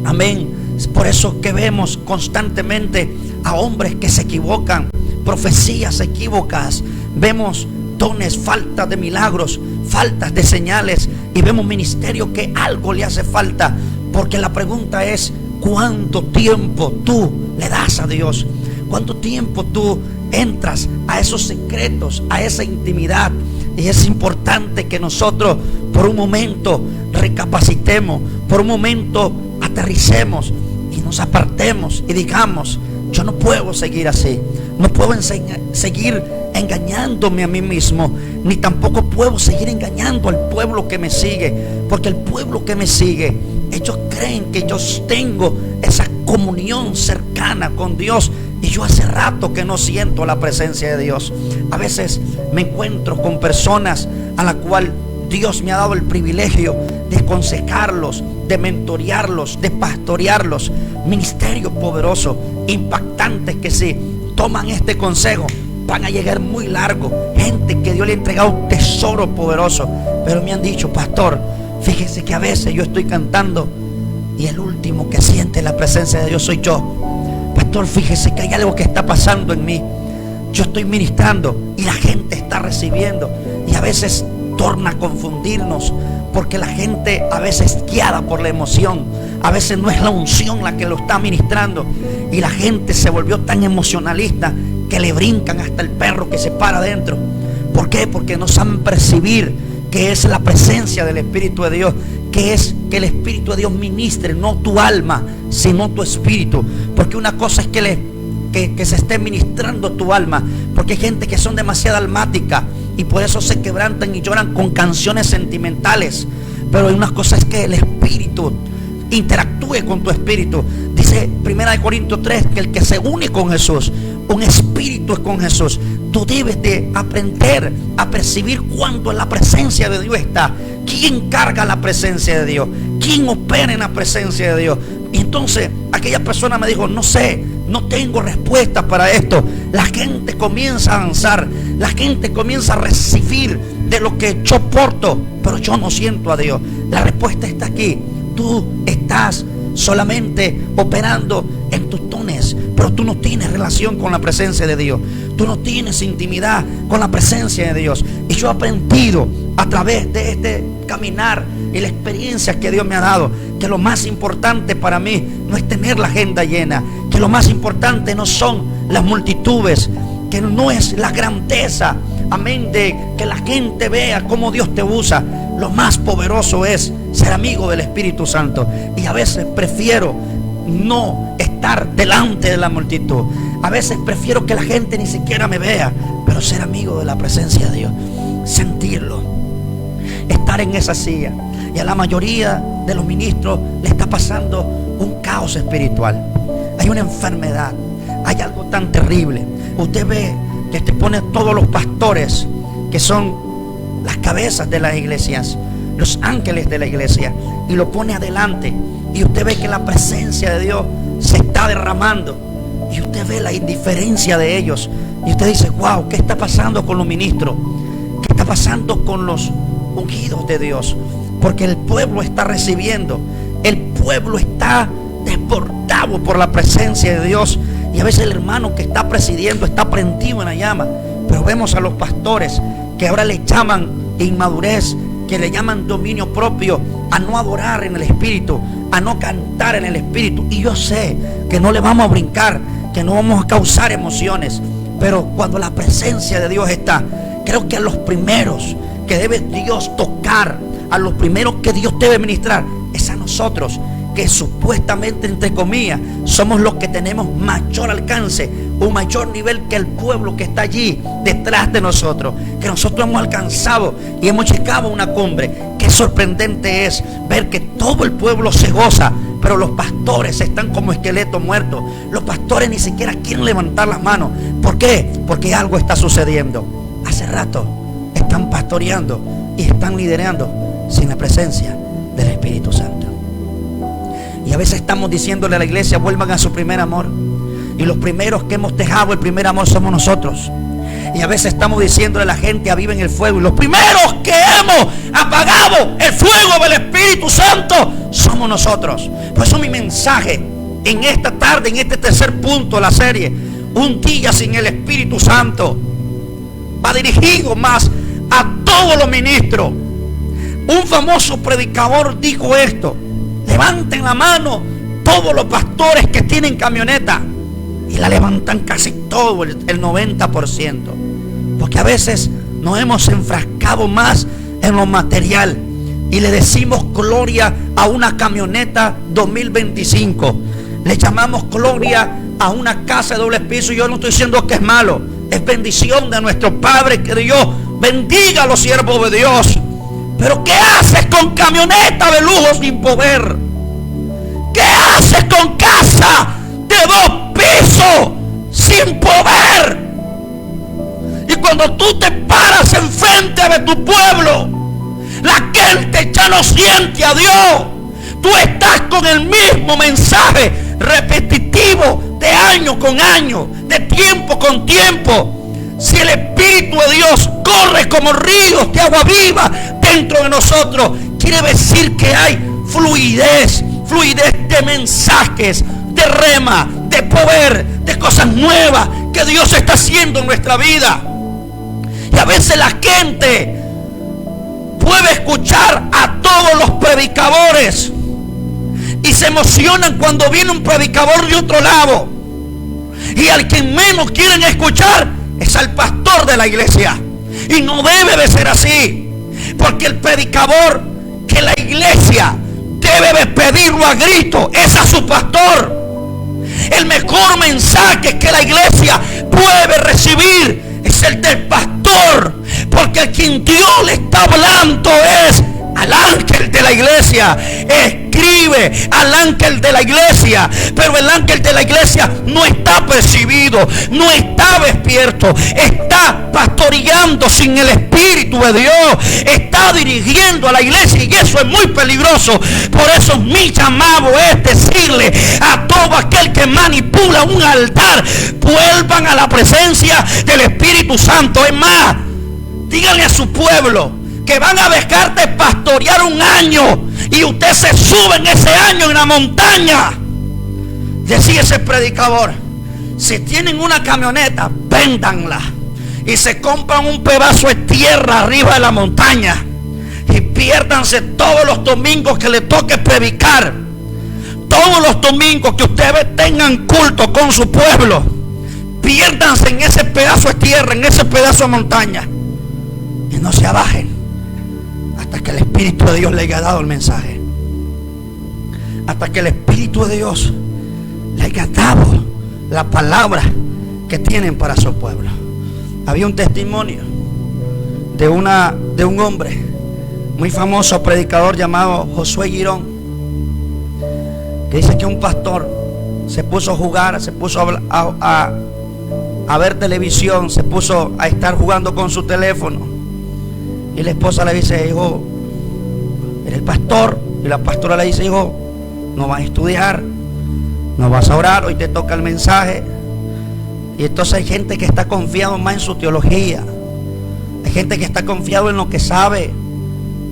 E: amén. Es por eso que vemos constantemente a hombres que se equivocan, profecías equívocas, vemos dones, falta de milagros, faltas de señales, y vemos ministerios que algo le hace falta, porque la pregunta es: ¿cuánto tiempo tú le das a Dios? ¿Cuánto tiempo tú entras a esos secretos, a esa intimidad? Y es importante que nosotros por un momento recapacitemos, por un momento aterricemos y nos apartemos y digamos: yo no puedo seguir así, no puedo seguir engañándome a mí mismo, ni tampoco puedo seguir engañando al pueblo que me sigue, porque el pueblo que me sigue, ellos creen que yo tengo esa comunión cercana con Dios, y yo hace rato que no siento la presencia de Dios. A veces me encuentro con personas a la cual Dios me ha dado el privilegio de aconsejarlos, de mentorearlos, de pastorearlos. Ministerios poderosos, impactantes, que si toman este consejo van a llegar muy largo. Gente que Dios le ha entregado un tesoro poderoso, pero me han dicho: pastor, fíjese que a veces yo estoy cantando y el último que siente la presencia de Dios soy yo. Pastor, fíjese que hay algo que está pasando en mí. Yo estoy ministrando y la gente está recibiendo, y a veces torna a confundirnos, porque la gente a veces es guiada por la emoción. A veces no es la unción la que lo está ministrando, y la gente se volvió tan emocionalista que le brincan hasta el perro que se para adentro. ¿Por qué? Porque no saben percibir que es la presencia del Espíritu de Dios, que es que el Espíritu de Dios ministre, no tu alma, sino tu espíritu. Porque una cosa es que se esté ministrando tu alma, porque hay gente que son demasiado almática y por eso se quebrantan y lloran con canciones sentimentales. Pero hay una cosa es que el Espíritu interactúe con tu espíritu. Dice 1 Corintios 3 que el que se une con Jesús, un espíritu es con Jesús. Tú debes de aprender a percibir cuando en la presencia de Dios está. ¿Quién carga la presencia de Dios? ¿Quién opera en la presencia de Dios? Y entonces aquella persona me dijo: no sé, no tengo respuesta para esto. La gente comienza a avanzar, la gente comienza a recibir de lo que yo porto, pero yo no siento a Dios. La respuesta está aquí. Tú estás solamente operando en tus dones, pero tú no tienes relación con la presencia de Dios. Tú no tienes intimidad con la presencia de Dios. Y yo he aprendido a través de este caminar y la experiencia que Dios me ha dado, que lo más importante para mí no es tener la agenda llena, que lo más importante no son las multitudes, que no es la grandeza, amén, de que la gente vea cómo Dios te usa. Lo más poderoso es ser amigo del Espíritu Santo. Y a veces prefiero no estar delante de la multitud. A veces prefiero que la gente ni siquiera me vea, pero ser amigo de la presencia de Dios, sentirlo, estar en esa silla. Y a la mayoría de los ministros le está pasando un caos espiritual. Hay una enfermedad, hay algo tan terrible. Usted ve que te pone todos los pastores, que son las cabezas de las iglesias, los ángeles de la iglesia, y lo pone adelante, y usted ve que la presencia de Dios se está derramando, y usted ve la indiferencia de ellos, y usted dice: wow, ¿qué está pasando con los ministros? ¿Qué está pasando con los ungidos de Dios? Porque el pueblo está recibiendo, el pueblo está desbordado por la presencia de Dios, y a veces el hermano que está presidiendo está prendido en la llama. Pero vemos a los pastores que ahora le llaman inmadurez, que le llaman dominio propio, a no adorar en el Espíritu, a no cantar en el Espíritu. Y yo sé que no le vamos a brincar, que no vamos a causar emociones, pero cuando la presencia de Dios está, creo que a los primeros que debe Dios tocar, a los primeros que Dios debe ministrar, es a nosotros, que supuestamente, entre comillas, somos los que tenemos mayor alcance, un mayor nivel que el pueblo que está allí detrás de nosotros, que nosotros hemos alcanzado y hemos llegado a una cumbre. Qué sorprendente es ver que todo el pueblo se goza, Pero los pastores están como esqueletos muertos. Los pastores ni siquiera quieren levantar las manos. ¿Por qué? Porque algo está sucediendo. Hace rato están pastoreando y están liderando sin la presencia del Espíritu Santo. Y a veces estamos diciéndole a la iglesia: vuelvan a su primer amor. Y los primeros que hemos dejado el primer amor somos nosotros. Y a veces estamos diciéndole a la gente: aviven el fuego. Y los primeros que hemos apagado el fuego del Espíritu Santo somos nosotros. Por eso mi mensaje en esta tarde, en este tercer punto de la serie, un día sin el Espíritu Santo, va dirigido más a todos los ministros. Un famoso predicador dijo esto: levanten la mano todos los pastores que tienen camioneta. Y la levantan casi todo, el 90%. Porque a veces nos hemos enfrascado más en lo material y le decimos gloria a una camioneta 2025. Le llamamos gloria a una casa de doble piso. Y yo no estoy diciendo que es malo, es bendición de nuestro Padre. Que Dios bendiga a los siervos de Dios. Pero ¿qué haces con camioneta de lujo sin poder? ¿Qué haces con casa de 2 pisos sin poder? Y cuando tú te paras enfrente de tu pueblo, la gente ya no siente a Dios. Tú estás con el mismo mensaje repetitivo de año con año, de tiempo con tiempo. Si el Espíritu de Dios corre como ríos de agua viva dentro de nosotros, quiere decir que hay fluidez de mensajes, de rema, de poder, de cosas nuevas que Dios está haciendo en nuestra vida. Y a veces la gente puede escuchar a todos los predicadores y se emocionan cuando viene un predicador de otro lado, y al que menos quieren escuchar es al pastor de la iglesia. Y no debe de ser así, porque el predicador que la iglesia debe de pedirlo a grito es a su pastor. El mejor mensaje que la iglesia puede recibir es el del pastor, porque a quien Dios le está hablando es al ángel de la iglesia. Escribe al ángel de la iglesia, pero el ángel de la iglesia no está percibido, no está despierto, está pastoreando sin el Espíritu de Dios, está dirigiendo a la iglesia, y eso es muy peligroso. Por eso mi llamado es decirle a todo aquel que manipula un altar: vuelvan a la presencia del Espíritu Santo. Es más, díganle a su pueblo que van a dejar de pastorear un año y usted se sube en ese año en la montaña. Decía ese predicador: si tienen una camioneta, véndanla y se compran un pedazo de tierra arriba de la montaña, y piérdanse todos los domingos que le toque predicar, todos los domingos que ustedes tengan culto con su pueblo. Piérdanse en ese pedazo de tierra, en ese pedazo de montaña, y no se abajen hasta que el Espíritu de Dios le haya dado el mensaje, hasta que el Espíritu de Dios le haya dado la palabra que tienen para su pueblo. Había un testimonio de un hombre muy famoso, predicador, llamado Josué Girón, que dice que un pastor se puso a jugar, se puso a ver televisión, se puso a estar jugando con su teléfono. Y la esposa le dice: hijo, eres el pastor. Y la pastora le dice: hijo, no vas a estudiar, no vas a orar, hoy te toca el mensaje. Y entonces hay gente que está confiado más en su teología, hay gente que está confiado en lo que sabe.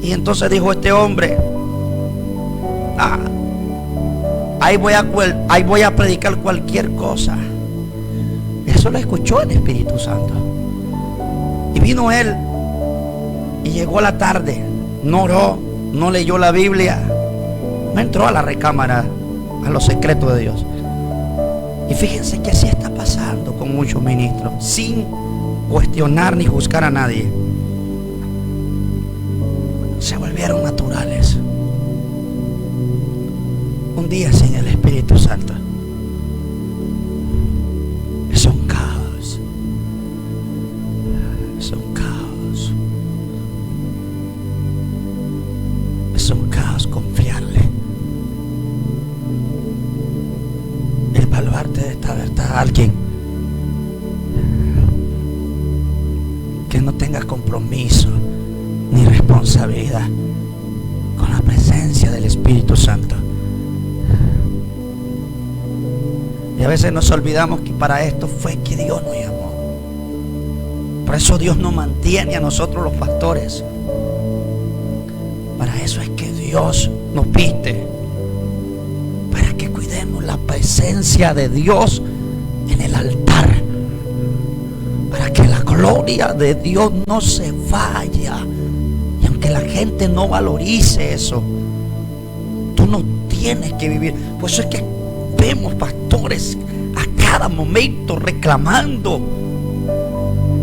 E: Y entonces dijo este hombre: ahí voy a predicar cualquier cosa. Eso lo escuchó el Espíritu Santo. Y vino él y llegó a la tarde, no oró, no leyó la Biblia, no entró a la recámara, a los secretos de Dios. Y fíjense que así está pasando con muchos ministros, sin cuestionar ni juzgar a nadie. Se volvieron naturales. Un día sin el Espíritu Santo es un caos. Es un caos. Es un caos confiarle está alguien que no tenga compromiso ni responsabilidad con la presencia del Espíritu Santo. Y a veces nos olvidamos que para esto fue que Dios nos llamó. Por eso Dios nos mantiene a nosotros los pastores. Para eso es que Dios nos viste, para que cuidemos la presencia de Dios en el altar, para que la gloria de Dios no se vaya. Y aunque la gente no valorice eso, tú no tienes que vivir. Por eso es que vemos pastores a cada momento reclamando,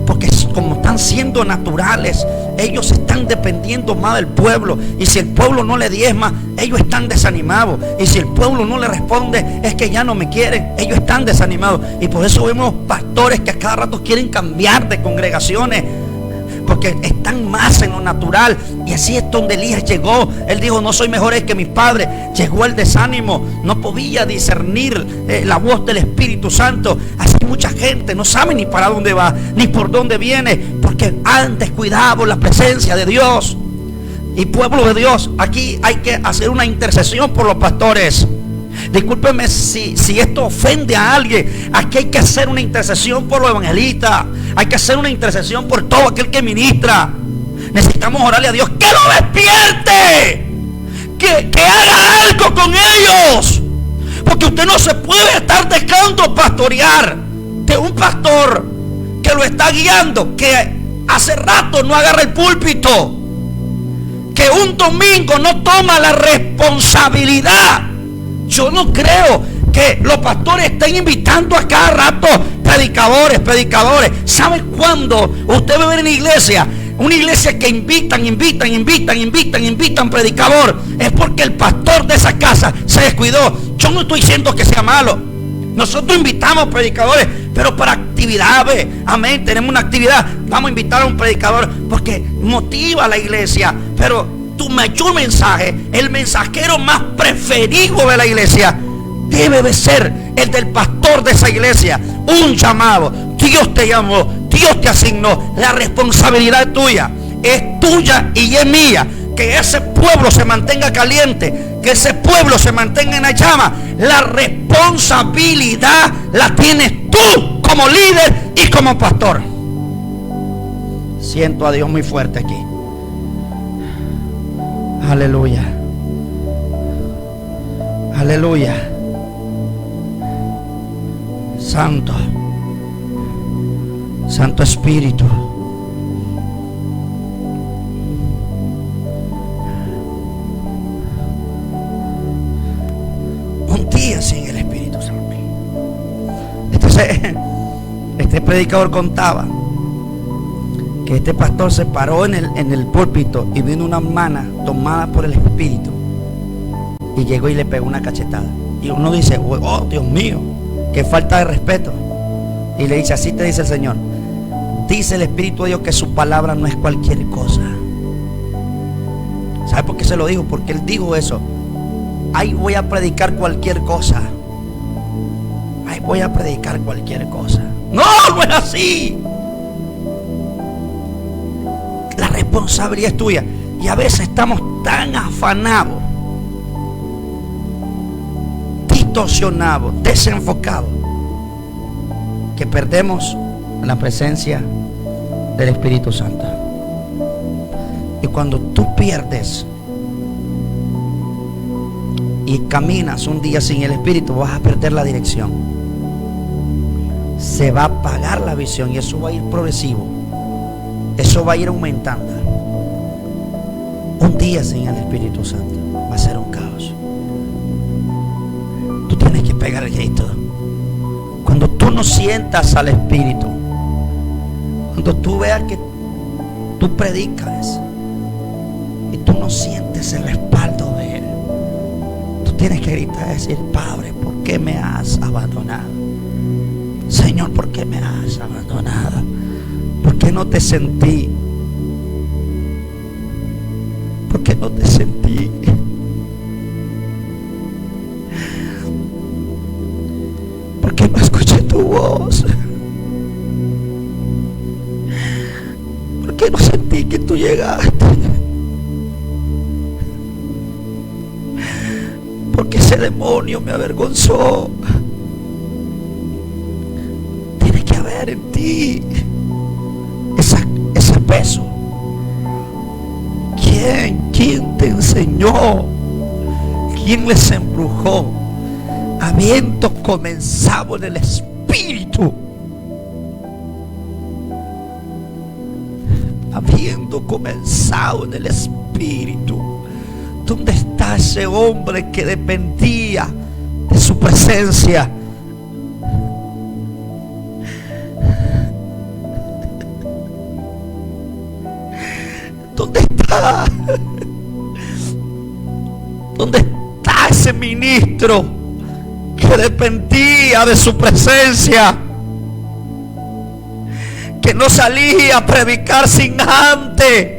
E: porque como están siendo naturales, ellos están dependiendo más del pueblo. Y si el pueblo no le diezma, ellos están desanimados. Y si el pueblo no le responde, es que ya no me quieren. Ellos están desanimados. Y por eso vemos pastores que a cada rato quieren cambiar de congregaciones, porque están más en lo natural. Y así es donde Elías llegó. Él dijo: no soy mejor que mis padres. Llegó el desánimo, no podía discernir la voz del Espíritu Santo. Así mucha gente no sabe ni para dónde va, ni por dónde viene, porque han descuidado la presencia de Dios. Y pueblo de Dios, aquí hay que hacer una intercesión por los pastores. Discúlpeme si esto ofende a alguien. Aquí hay que hacer una intercesión por los evangelistas. Hay que hacer una intercesión por todo aquel que ministra. Necesitamos orarle a Dios que lo despierte, que haga algo con ellos. Porque usted no se puede estar dejando pastorear de un pastor que lo está guiando, que hace rato no agarra el púlpito, que un domingo no toma la responsabilidad. Yo no creo que los pastores estén invitando a cada rato predicadores. ¿Sabe cuándo usted va a ver en la iglesia? Una iglesia que invitan predicador. Es porque el pastor de esa casa se descuidó. Yo no estoy diciendo que sea malo. Nosotros invitamos predicadores, pero para actividades. Amén, tenemos una actividad, vamos a invitar a un predicador porque motiva a la iglesia. Pero tu mayor mensaje, el mensajero más preferido de la iglesia, debe de ser el del pastor de esa iglesia. Un llamado, Dios te llamó, Dios te asignó, la responsabilidad es tuya y es mía. Que ese pueblo se mantenga caliente, que ese pueblo se mantenga en la llama. La responsabilidad la tienes tú como líder y como pastor. Siento a Dios muy fuerte aquí. Aleluya. Aleluya. Santo Espíritu. Un día sin el Espíritu Santo. Entonces, este predicador contaba que este pastor se paró en el púlpito y vino una hermana tomada por el Espíritu y llegó y le pegó una cachetada. Y uno dice: oh, Dios mío, qué falta de respeto. Y le dice: así te dice el Señor. Dice el Espíritu de Dios que su palabra no es cualquier cosa. ¿Sabe por qué se lo dijo? Porque él dijo eso. Ahí voy a predicar cualquier cosa. Ahí voy a predicar cualquier cosa. No, no es así. La responsabilidad es tuya. Y a veces estamos tan afanados, distorsionados, desenfocados, que perdemos la presencia del Espíritu Santo. Y cuando tú pierdes y caminas un día sin el Espíritu, vas a perder la dirección. Se va a apagar la visión y eso va a ir progresivo. Eso va a ir aumentando. Un día sin el Espíritu Santo va a ser un caos. Tú tienes que pegar el grito. Cuando tú no sientas al Espíritu, cuando tú veas que tú predicas y tú no sientes el respaldo de Él, tú tienes que gritar y decir: Padre, ¿por qué me has abandonado? Señor, ¿por qué me has abandonado? ¿Por qué no te sentí? ¿Por qué no te sentí? ¿Por qué no escuché tu voz? ¿Por qué no sentí que tú llegaste? Porque ese demonio me avergonzó. Tiene que haber en ti ese peso. ¿Quién te enseñó? ¿Quién les embrujó? Habiendo comenzado en el Espíritu. Habiendo comenzado en el Espíritu. ¿Dónde está ese hombre que dependía de su presencia? ¿Dónde está? ¿Dónde está ese ministro que dependía de su presencia? Que no salía a predicar sin antes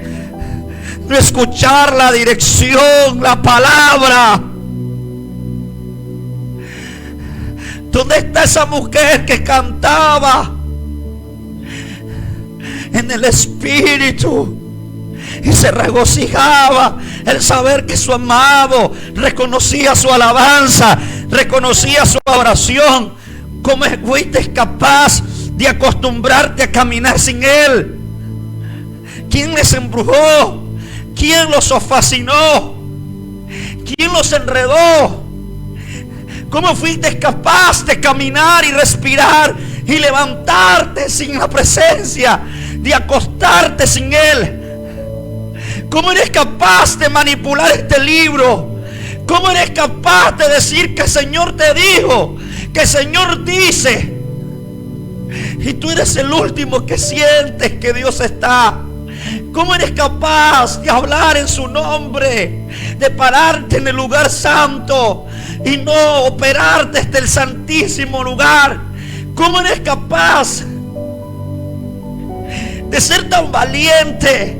E: no escuchar la dirección, la palabra. ¿Dónde está esa mujer que cantaba en el Espíritu y se regocijaba el saber que su amado reconocía su alabanza, reconocía su oración? ¿Cómo fuiste capaz de acostumbrarte a caminar sin él? ¿Quién les embrujó? ¿Quién los fascinó? ¿Quién los enredó? ¿Cómo fuiste capaz de caminar y respirar y levantarte sin la presencia, de acostarte sin él? ¿Cómo eres capaz de manipular este libro? ¿Cómo eres capaz de decir que el Señor te dijo, que el Señor dice, y tú eres el último que sientes que Dios está? ¿Cómo eres capaz de hablar en su nombre, de pararte en el lugar santo y no operar desde el santísimo lugar? ¿Cómo eres capaz de ser tan valiente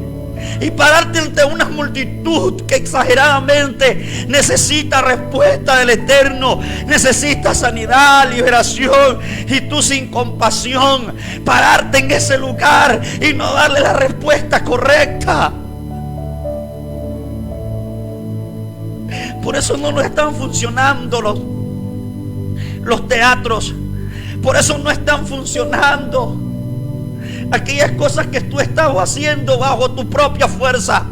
E: y pararte ante una multitud que exageradamente necesita respuesta del Eterno, necesita sanidad, liberación, y tú sin compasión pararte en ese lugar y no darle la respuesta correcta? Por eso no nos están funcionando los teatros. Por eso no están funcionando aquellas cosas que tú estás haciendo bajo tu propia fuerza.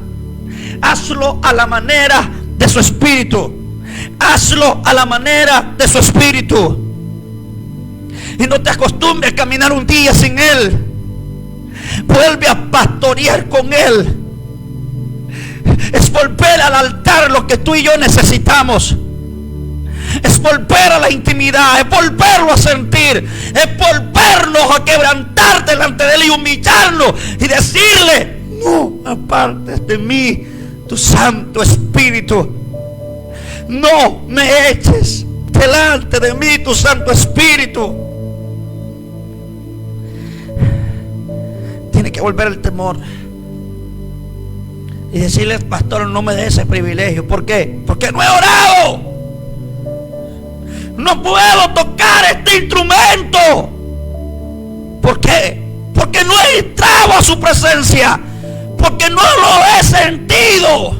E: Hazlo a la manera de su Espíritu. Hazlo a la manera de su Espíritu. Y no te acostumbres a caminar un día sin él. Vuelve a pastorear con él. Es volver al altar lo que tú y yo necesitamos. Es volver a la intimidad, es volverlo a sentir, es volvernos a quebrantar delante de él y humillarnos y decirle: no apartes de mí tu Santo Espíritu. No me eches delante de mí tu Santo Espíritu. Tiene que volver el temor y decirle: pastor, no me dé ese privilegio. ¿Por qué? Porque no he orado. No puedo tocar este instrumento. ¿Por qué? Porque no he entrado a su presencia. Porque no lo he sentido.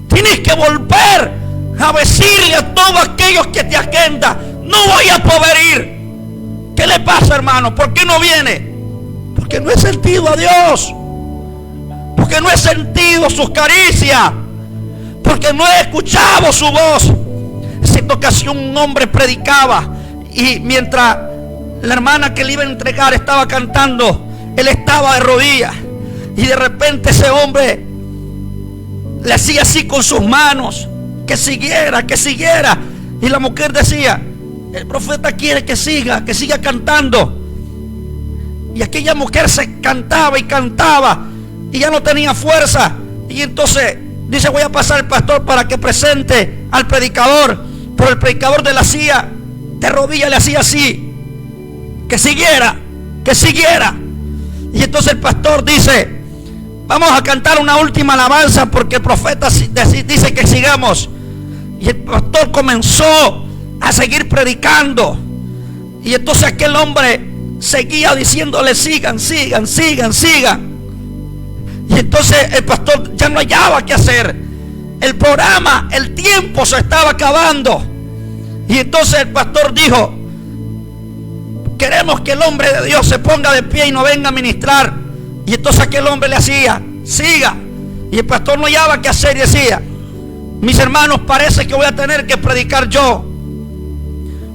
E: Tienes que volver a decirle a todos aquellos que te agendan: no voy a poder ir. ¿Qué le pasa, hermano? ¿Por qué no viene? Porque no he sentido a Dios. Porque no he sentido sus caricias. Porque no he escuchado su voz. En esta ocasión un hombre predicaba, y mientras la hermana que le iba a entregar estaba cantando, él estaba de rodillas, y de repente ese hombre le hacía así con sus manos: que siguiera, que siguiera. Y la mujer decía: el profeta quiere que siga cantando. Y aquella mujer se cantaba y cantaba y ya no tenía fuerza. Y entonces dice: voy a pasar al pastor para que presente al predicador. Pero el predicador de la silla, de rodillas, le hacía así: que siguiera, que siguiera. Y entonces el pastor dice: vamos a cantar una última alabanza porque el profeta dice que sigamos. Y el pastor comenzó a seguir predicando. Y entonces aquel hombre seguía diciéndole: sigan, sigan, sigan, sigan. Y entonces el pastor ya no hallaba qué hacer. El programa, el tiempo se estaba acabando. Y entonces el pastor dijo: queremos que el hombre de Dios se ponga de pie y nos venga a ministrar. Y entonces aquel hombre le hacía: siga. Y el pastor no hallaba qué hacer y decía: mis hermanos, parece que voy a tener que predicar yo,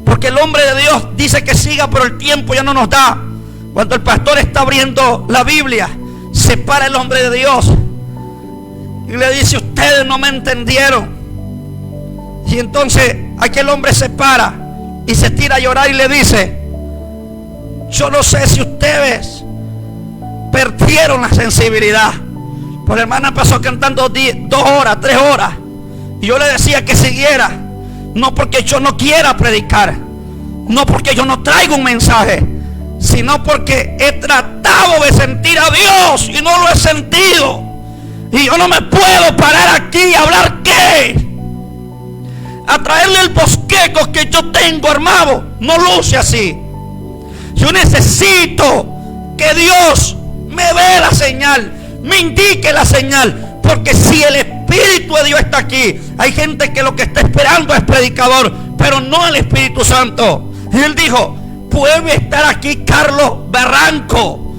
E: porque el hombre de Dios dice que siga, pero el tiempo ya no nos da. Cuando el pastor está abriendo la Biblia, se para el hombre de Dios y le dice: ustedes no me entendieron. Y entonces aquel hombre se para y se tira a llorar y le dice: yo no sé si ustedes perdieron la sensibilidad. Pues la hermana pasó cantando 2 horas, 3 horas, y yo le decía que siguiera. No porque yo no quiera predicar, no porque yo no traigo un mensaje, sino porque he tratado de sentir a Dios y no lo he sentido. Y yo no me puedo parar aquí a hablar qué, a traerle el bosqueco que yo tengo armado. No luce así. Yo necesito que Dios me dé la señal, me indique la señal. Porque si el Espíritu de Dios está aquí, hay gente que lo que está esperando es predicador, pero no el Espíritu Santo. Y él dijo: puede estar aquí Carlos Barranco,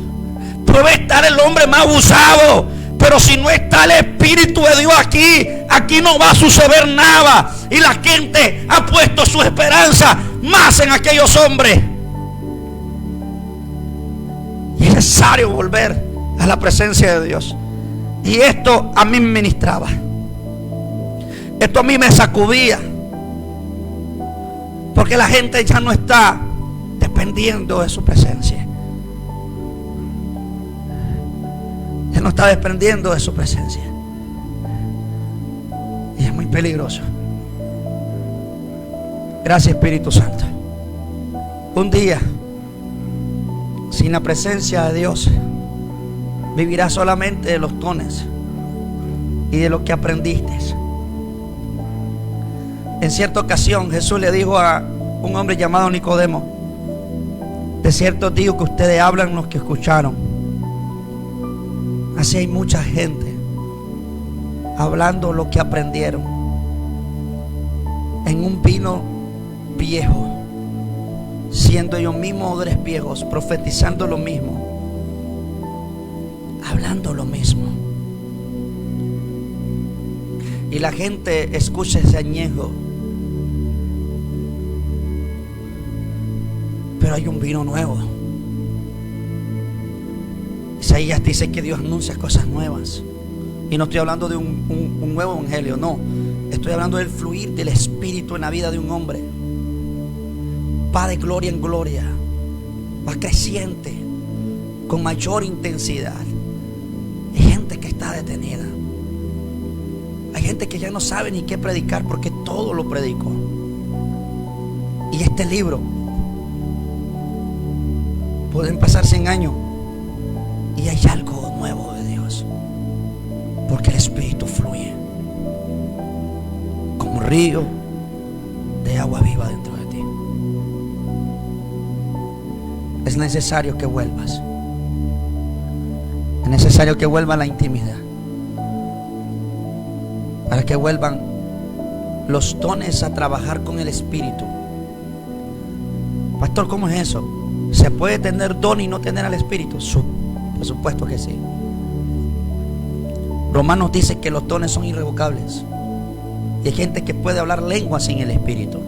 E: puede estar el hombre más abusado, pero si no está el Espíritu de Dios aquí, aquí no va a suceder nada. Y la gente ha puesto su esperanza más en aquellos hombres. Y es necesario volver a la presencia de Dios. Y esto a mí me ministraba, esto a mí me sacudía, porque la gente ya no está dependiendo de su presencia. Ya no está dependiendo de su presencia. Y es muy peligroso. Gracias, Espíritu Santo. Un día sin la presencia de Dios vivirás solamente de los dones y de lo que aprendiste. En cierta ocasión Jesús le dijo a un hombre llamado Nicodemo: de cierto digo que ustedes hablan los que escucharon. Así hay mucha gente hablando lo que aprendieron en un vino viejo, siendo ellos mismos odres viejos, profetizando lo mismo, hablando lo mismo. Y la gente escucha ese añejo, pero hay un vino nuevo. Isaías dice que Dios anuncia cosas nuevas. Y no estoy hablando de un nuevo evangelio, no. Estoy hablando del fluir del Espíritu en la vida de un hombre. Va de gloria en gloria, va creciente, con mayor intensidad. Hay gente que está detenida. Hay gente que ya no sabe ni qué predicar porque todo lo predicó. Y este libro, pueden pasar 100 años y hay algo nuevo de Dios, porque el Espíritu fluye como un río de agua viva dentro de ti. Es necesario que vuelvas. Es necesario que vuelva la intimidad, para que vuelvan los dones a trabajar con el Espíritu. Pastor, ¿cómo es eso? ¿Se puede tener don y no tener al Espíritu? Por supuesto que sí. Romanos dice que los dones son irrevocables. Y hay gente que puede hablar lenguas sin el Espíritu.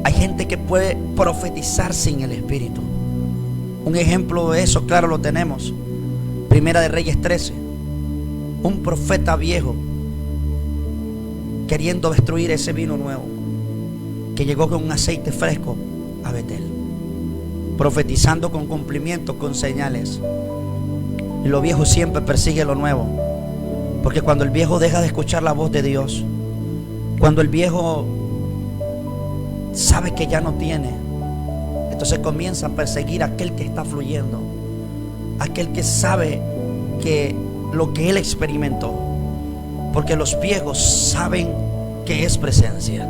E: Hay gente que puede profetizar sin el Espíritu. Un ejemplo de eso, claro, lo tenemos. Primera de Reyes 13. Un profeta viejo queriendo destruir ese vino nuevo, que llegó con un aceite fresco a Betel, profetizando con cumplimiento, con señales. Y lo viejo siempre persigue lo nuevo, porque cuando el viejo deja de escuchar la voz de Dios, cuando el viejo sabe que ya no tiene, entonces comienza a perseguir a aquel que está fluyendo, aquel que sabe que lo que él experimentó, porque los viejos saben que es presencia.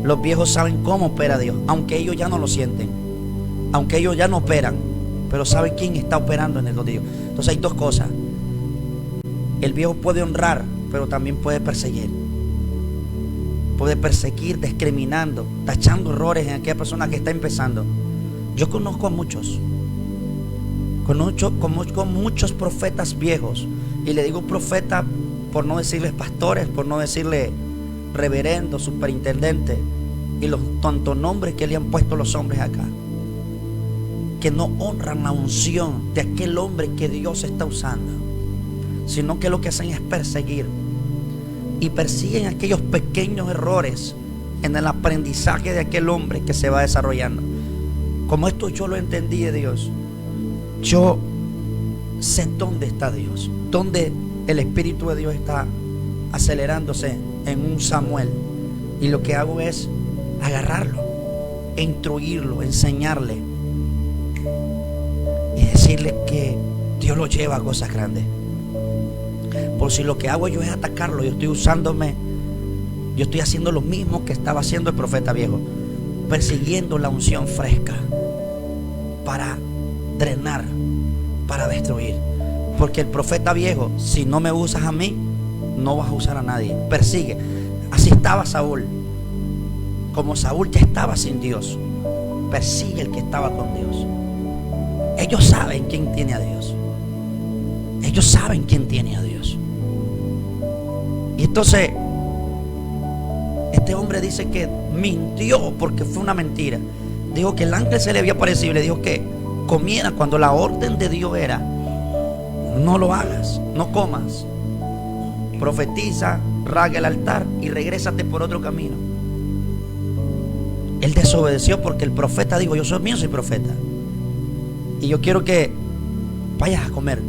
E: Los viejos saben cómo opera Dios, aunque ellos ya no lo sienten, aunque ellos ya no operan, pero saben quién está operando en el don de Dios. Entonces hay dos cosas. El viejo puede honrar, pero también puede perseguir. Puede perseguir discriminando, tachando errores en aquella persona que está empezando. Yo conozco a muchos. Conozco muchos profetas viejos. Y le digo profeta por no decirles pastores, por no decirle reverendo, superintendente, y los tontos nombres que le han puesto los hombres acá, que no honran la unción de aquel hombre que Dios está usando, sino que lo que hacen es perseguir. Y persiguen aquellos pequeños errores en el aprendizaje de aquel hombre que se va desarrollando. Como esto yo lo entendí de Dios, yo sé dónde está Dios, dónde el Espíritu de Dios está acelerándose en un Samuel. Y lo que hago es agarrarlo, instruirlo, enseñarle y decirle que Dios lo lleva a cosas grandes. Por si lo que hago yo es atacarlo, yo estoy haciendo lo mismo que estaba haciendo el profeta viejo, persiguiendo la unción fresca para drenar, para destruir. Porque el profeta viejo, si no me usas a mí, no vas a usar a nadie. Persigue. Así estaba Saúl. Como Saúl ya estaba sin Dios, persigue el que estaba con Dios. Ellos saben quién tiene a Dios. Ellos saben quién tiene a Dios. Y entonces este hombre dice que mintió porque fue una mentira. Dijo que el ángel se le había aparecido y le dijo que comiera cuando la orden de Dios era: no lo hagas, no comas, profetiza, rasga el altar y regrésate por otro camino. Él desobedeció porque el profeta dijo: yo soy profeta y yo quiero que vayas a comer,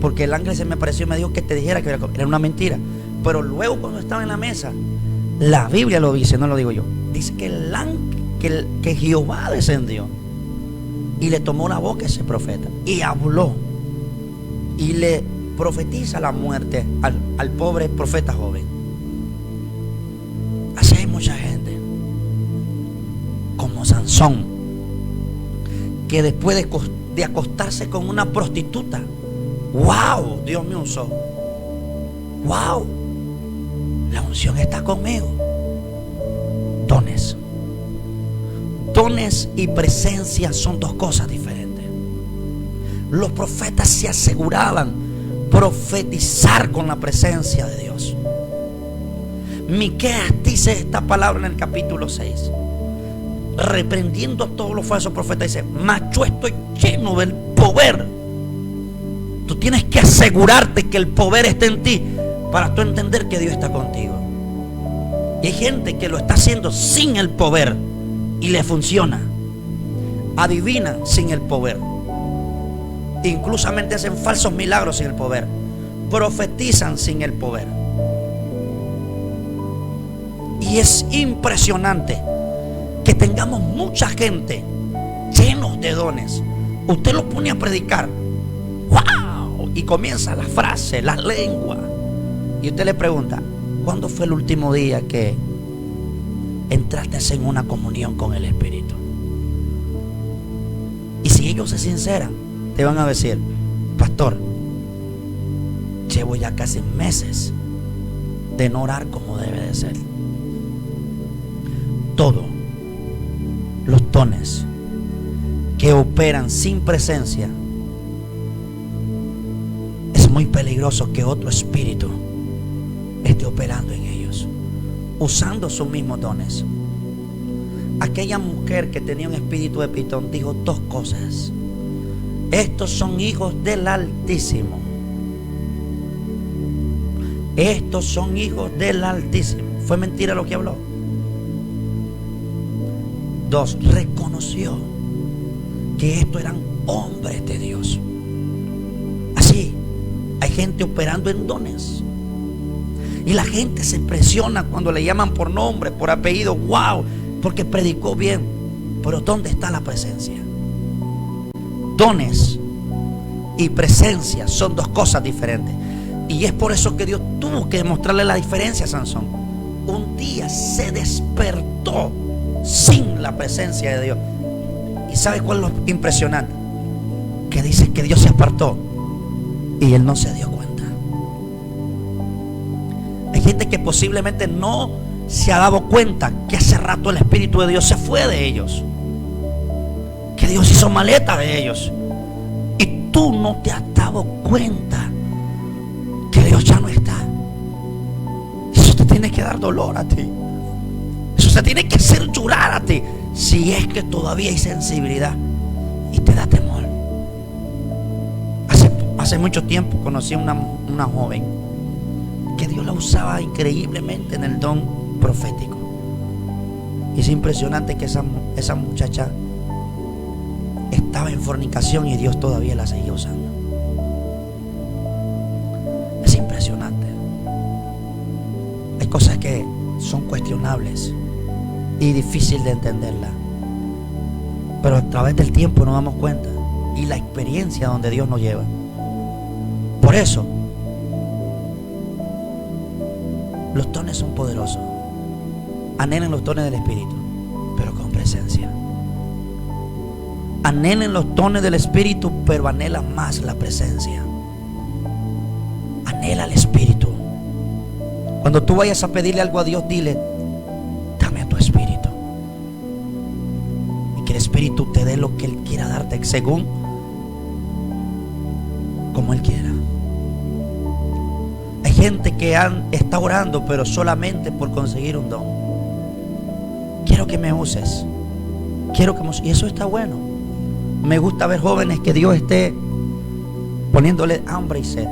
E: porque el ángel se me apareció y me dijo que te dijera que era una mentira. Pero luego, cuando estaba en la mesa, la Biblia lo dice, no lo digo yo, dice que el ángel, que Jehová descendió y le tomó la boca a ese profeta y habló y le profetiza la muerte al pobre profeta joven. Así hay mucha gente como Sansón, que después de acostarse con una prostituta, wow, Dios me usó, wow, la unción está conmigo. Dones y presencia son dos cosas diferentes. Los profetas se aseguraban profetizar con la presencia de Dios. Miqueas dice esta palabra en el capítulo 6, reprendiendo a todos los falsos profetas. Dice: mas yo estoy lleno del poder. Tú tienes que asegurarte que el poder esté en ti para tú entender que Dios está contigo. Y hay gente que lo está haciendo sin el poder y le funciona. Adivinan sin el poder, inclusamente hacen falsos milagros sin el poder, profetizan sin el poder. Y es impresionante que tengamos mucha gente llenos de dones. Usted lo pone a predicar, wow, y comienza la frase, la lengua, y usted le pregunta: ¿cuándo fue el último día que entraste en una comunión con el Espíritu? Y si ellos se sinceran, te van a decir: pastor, llevo ya casi meses de no orar como debe de ser. Todos los dones que operan sin presencia, es muy peligroso que otro espíritu esté operando en ellos, usando sus mismos dones. Aquella mujer que tenía un espíritu de Pitón dijo dos cosas: estos son hijos del Altísimo. Estos son hijos del Altísimo. ¿Fue mentira lo que habló? Dos, reconoció que estos eran hombres de Dios. Así hay gente operando en dones. Y la gente se impresiona cuando le llaman por nombre, por apellido, wow, porque predicó bien. Pero ¿dónde está la presencia? Dones y presencia son dos cosas diferentes. Y es por eso que Dios tuvo que demostrarle la diferencia a Sansón. Un día Elías se despertó sin la presencia de Dios. ¿Y sabe cuál es lo impresionante? Que dice que Dios se apartó y él no se dio cuenta. Hay gente que posiblemente no se ha dado cuenta que hace rato el Espíritu de Dios se fue de ellos, que Dios hizo maleta de ellos, y tú no te has dado cuenta que Dios ya no está. Eso te tiene que dar dolor a ti. Eso te tiene que hacer llorar a ti, si es que todavía hay sensibilidad y te da temor. Hace mucho tiempo conocí a una joven que Dios la usaba increíblemente en el don profético. Y es impresionante que esa muchacha estaba en fornicación y Dios todavía la seguía usando. Es impresionante. Hay cosas que son cuestionables y difícil de entenderla, pero a través del tiempo nos damos cuenta, y la experiencia donde Dios nos lleva. Por eso los dones son poderosos. Anhelen los dones del Espíritu, pero con presencia. Anhelen los dones del Espíritu, pero anhela más la presencia. Anhela el Espíritu. Cuando tú vayas a pedirle algo a Dios, dile: dame a tu Espíritu. Y que el Espíritu te dé lo que Él quiera darte, según como Él quiera. Hay gente que está orando, pero solamente por conseguir un don. Quiero que me uses. Y eso está bueno. Me gusta ver jóvenes que Dios esté poniéndole hambre y sed,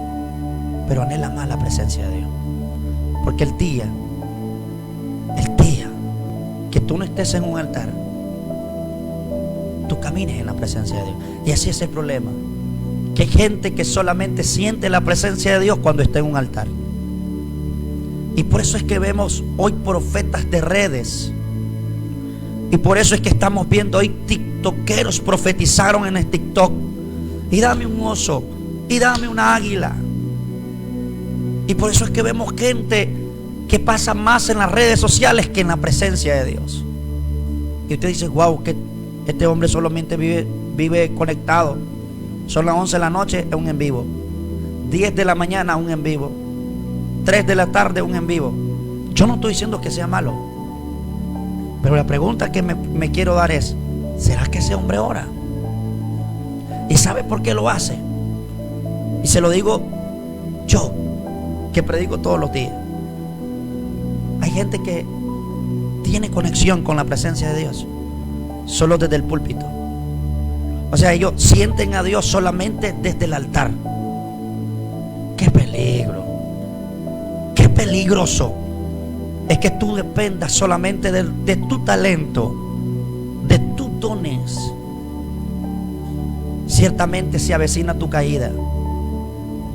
E: pero anhela más la presencia de Dios. Porque el día que tú no estés en un altar, tú camines en la presencia de Dios. Y así es el problema, que hay gente que solamente siente la presencia de Dios cuando está en un altar. Y por eso es que vemos hoy profetas de redes. Y por eso es que estamos viendo hoy tiktokeros profetizaron en el TikTok: y dame un oso, y dame una águila. Y por eso es que vemos gente que pasa más en las redes sociales que en la presencia de Dios. Y usted dice: wow, que este hombre solamente vive conectado. Son las 11 de la noche, es un en vivo. 10 de la mañana, un en vivo. 3 de la tarde, un en vivo. Yo no estoy diciendo que sea malo, pero la pregunta que me quiero dar es: ¿será que ese hombre ora? ¿Y sabe por qué lo hace? Y se lo digo yo, que predico todos los días. Hay gente que tiene conexión con la presencia de Dios solo desde el púlpito. O sea, ellos sienten a Dios solamente desde el altar. ¡Qué peligro! ¡Qué peligroso! Es que tú dependas solamente de tu talento, de tus dones. Ciertamente se avecina tu caída.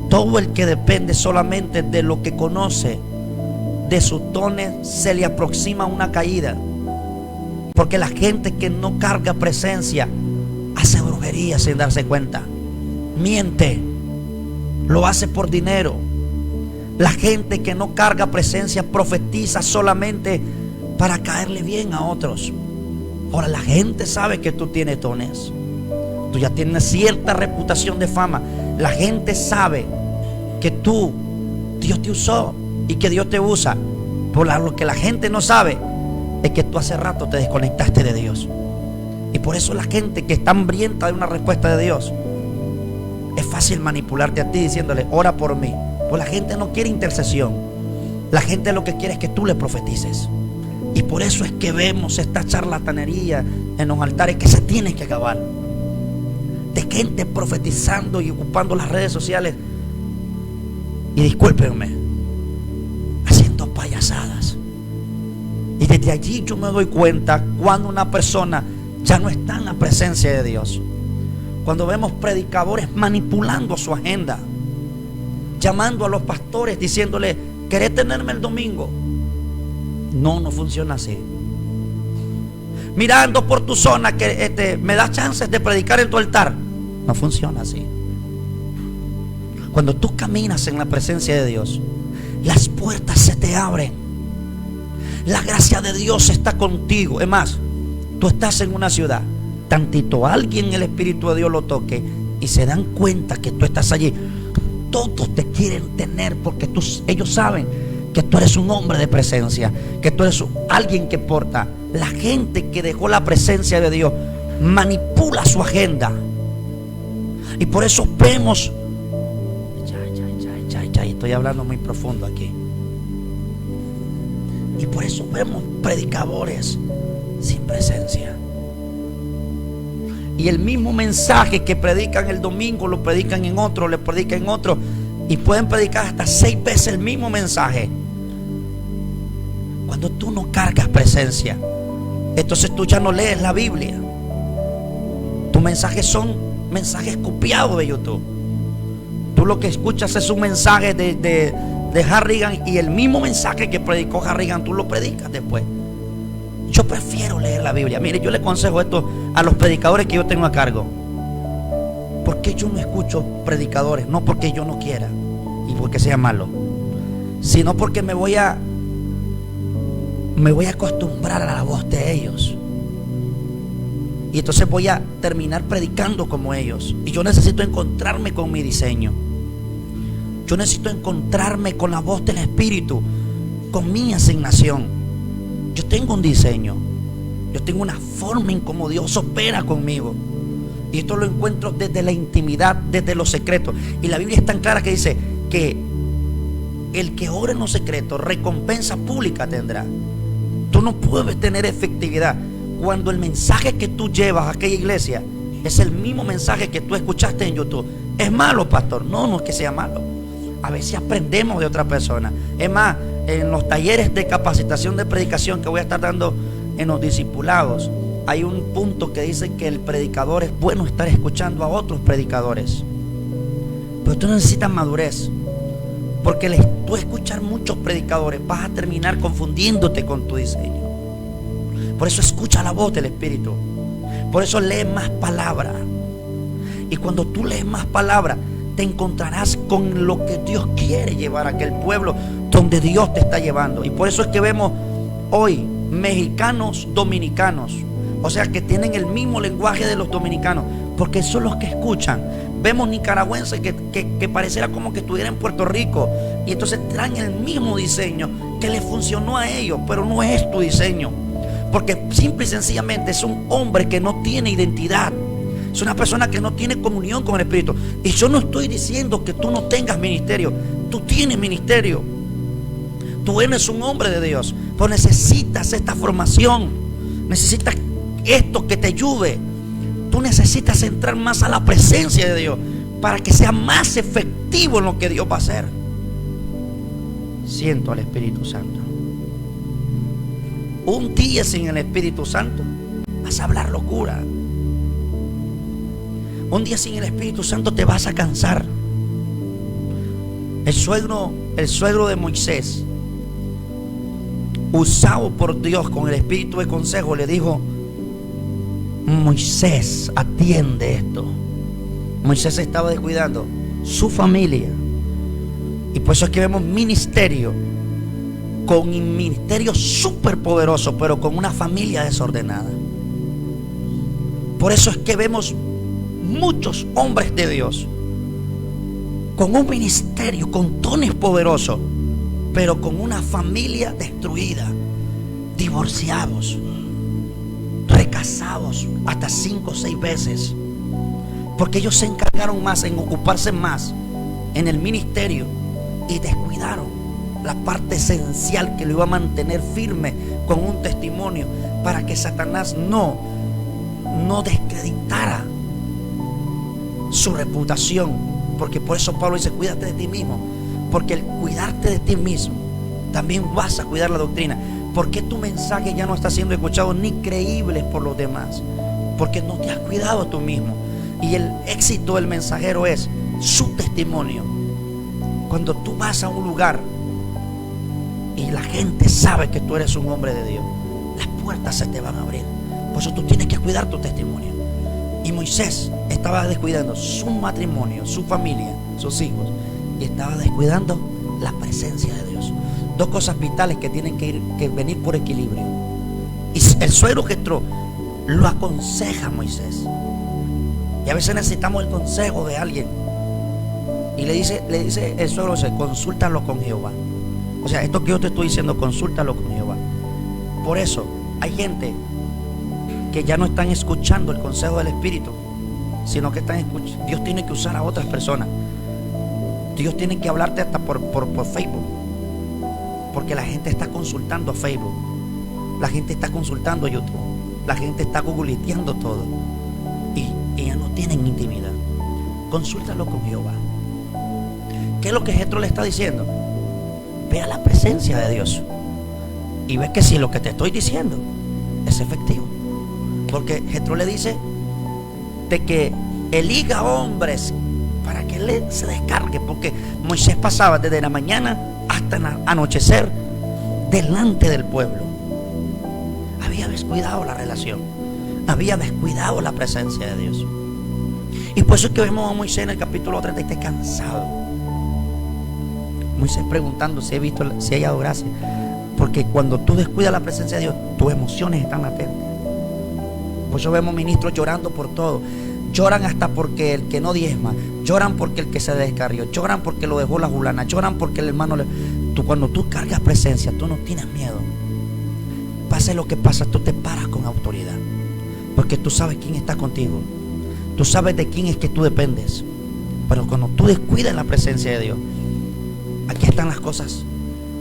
E: Todo el que depende solamente de lo que conoce, de sus dones, se le aproxima una caída. Porque la gente que no carga presencia hace brujería sin darse cuenta. Miente. Lo hace por dinero. La gente que no carga presencia profetiza solamente para caerle bien a otros. Ahora, la gente sabe que tú tienes dones. Tú ya tienes cierta reputación de fama. La gente sabe que Dios te usó y que Dios te usa. Por lo que la gente no sabe es que tú hace rato te desconectaste de Dios. Y por eso la gente que está hambrienta de una respuesta de Dios, es fácil manipularte a ti diciéndole: ora por mí. Pues la gente no quiere intercesión. La gente lo que quiere es que tú le profetices. Y por eso es que vemos esta charlatanería en los altares que se tiene que acabar. De gente profetizando y ocupando las redes sociales, y discúlpenme, haciendo payasadas. Y desde allí yo me doy cuenta cuando una persona ya no está en la presencia de Dios. Cuando vemos predicadores manipulando su agenda, llamando a los pastores diciéndole: ¿querés tenerme el domingo? No funciona así. Mirando por tu zona que me das chances de predicar en tu altar. No funciona así. Cuando tú caminas en la presencia de Dios, las puertas se te abren. La gracia de Dios está contigo. Es más, tú estás en una ciudad, tantito alguien el Espíritu de Dios lo toque y se dan cuenta que tú estás allí, todos te quieren tener porque ellos saben que tú eres un hombre de presencia, que tú eres alguien que porta. La gente que dejó la presencia de Dios manipula su agenda. Y por eso vemos, estoy hablando muy profundo aquí. Y por eso vemos predicadores sin presencia. Y el mismo mensaje que predican el domingo lo predican en otro, le predican en otro. Y pueden predicar hasta 6 veces el mismo mensaje. Cuando tú no cargas presencia, entonces tú ya no lees la Biblia. Tus mensajes son mensajes copiados de YouTube. Tú lo que escuchas es un mensaje de Harrigan, y el mismo mensaje que predicó Harrigan tú lo predicas después. Yo prefiero leer la Biblia. Mire, yo le aconsejo esto a los predicadores que yo tengo a cargo. Porque yo no escucho predicadores, no porque yo no quiera y porque sea malo, sino porque me voy a acostumbrar a la voz de ellos. Y entonces voy a terminar predicando como ellos. Y yo necesito encontrarme con mi diseño. Yo necesito encontrarme con la voz del Espíritu, con mi asignación. Yo tengo un diseño. Yo tengo una forma en cómo Dios opera conmigo. Y esto lo encuentro desde la intimidad, desde los secretos. Y la Biblia es tan clara que dice que el que ora en los secretos, recompensa pública tendrá. Tú no puedes tener efectividad cuando el mensaje que tú llevas a aquella iglesia es el mismo mensaje que tú escuchaste en YouTube. ¿Es malo, pastor? No, no es que sea malo. A veces aprendemos de otra persona. Es más, en los talleres de capacitación de predicación que voy a estar dando en los discipulados, hay un punto que dice que el predicador es bueno estar escuchando a otros predicadores. Pero tú necesitas madurez, porque tú escuchar muchos predicadores vas a terminar confundiéndote con tu diseño. Por eso escucha la voz del Espíritu. Por eso lee más palabra. Y cuando tú lees más palabra, te encontrarás con lo que Dios quiere llevar a aquel pueblo donde Dios te está llevando. Y por eso es que vemos hoy mexicanos dominicanos, o sea, que tienen el mismo lenguaje de los dominicanos, porque son los que escuchan. Vemos nicaragüenses que pareciera como que estuvieran en Puerto Rico, y entonces traen el mismo diseño que le funcionó a ellos, pero no es tu diseño, porque simple y sencillamente es un hombre que no tiene identidad. Es una persona que no tiene comunión con el Espíritu. Y yo no estoy diciendo que tú no tengas ministerio. Tú tienes ministerio. Tú eres un hombre de Dios. Pero necesitas esta formación. Necesitas esto que te ayude. Tú necesitas entrar más a la presencia de Dios para que sea más efectivo en lo que Dios va a hacer. Siento al Espíritu Santo. Un día sin el Espíritu Santo vas a hablar locura. Un día sin el Espíritu Santo te vas a cansar. El suegro de Moisés, usado por Dios con el espíritu de consejo, le dijo: Moisés, atiende esto. Moisés estaba descuidando su familia. Y por eso es que vemos ministerio, con un ministerio súper poderoso, pero con una familia desordenada. Por eso es que vemos muchos hombres de Dios con un ministerio, con dones poderosos, pero con una familia destruida, divorciados, recasados hasta 5 o 6 veces, porque ellos se encargaron más en ocuparse más en el ministerio y descuidaron la parte esencial que lo iba a mantener firme con un testimonio, para que Satanás no descreditara su reputación. Porque por eso Pablo dice: cuídate de ti mismo, porque el cuidarte de ti mismo también vas a cuidar la doctrina. Porque tu mensaje ya no está siendo escuchado ni creíble por los demás, porque no te has cuidado tú mismo. Y el éxito del mensajero es su testimonio. Cuando tú vas a un lugar y la gente sabe que tú eres un hombre de Dios, las puertas se te van a abrir. Por eso tú tienes que cuidar tu testimonio. Y Moisés estaba descuidando su matrimonio, su familia, sus hijos, y estaba descuidando la presencia de Dios. dos cosas vitales que tienen que venir por equilibrio. Y el suegro Jetro lo aconseja a Moisés. Y a veces necesitamos el consejo de alguien. Y le dice el suegro, consúltalo con Jehová. O sea, esto que yo te estoy diciendo, consúltalo con Jehová. Por eso hay gente que ya no están escuchando el consejo del Espíritu, sino que están escuchando. Dios tiene que usar a otras personas. Dios tiene que hablarte hasta por Facebook, porque la gente está consultando a Facebook, la gente está consultando a YouTube, la gente está googleteando todo y ya no tienen intimidad. Consúltalo con Jehová. ¿Qué es lo que Jetro le está diciendo? Ve a la presencia de Dios y ve que si lo que te estoy diciendo es efectivo. Porque Jetro le dice de que eliga hombres para que él se descargue, porque Moisés pasaba desde la mañana hasta el anochecer delante del pueblo. Había descuidado la relación, había descuidado la presencia de Dios. Y por eso es que vemos a Moisés en el capítulo 33 cansado. Moisés preguntando si he hallado gracia, porque cuando tú descuidas la presencia de Dios, tus emociones están latentes. Por eso vemos ministros llorando por todo. Lloran hasta porque el que no diezma, lloran porque el que se descarrió, lloran porque lo dejó la fulana, lloran porque el hermano cuando tú cargas presencia, tú no tienes miedo. Pase lo que pasa, tú te paras con autoridad, porque tú sabes quién está contigo, tú sabes de quién es que tú dependes. Pero cuando tú descuidas la presencia de Dios, aquí están las cosas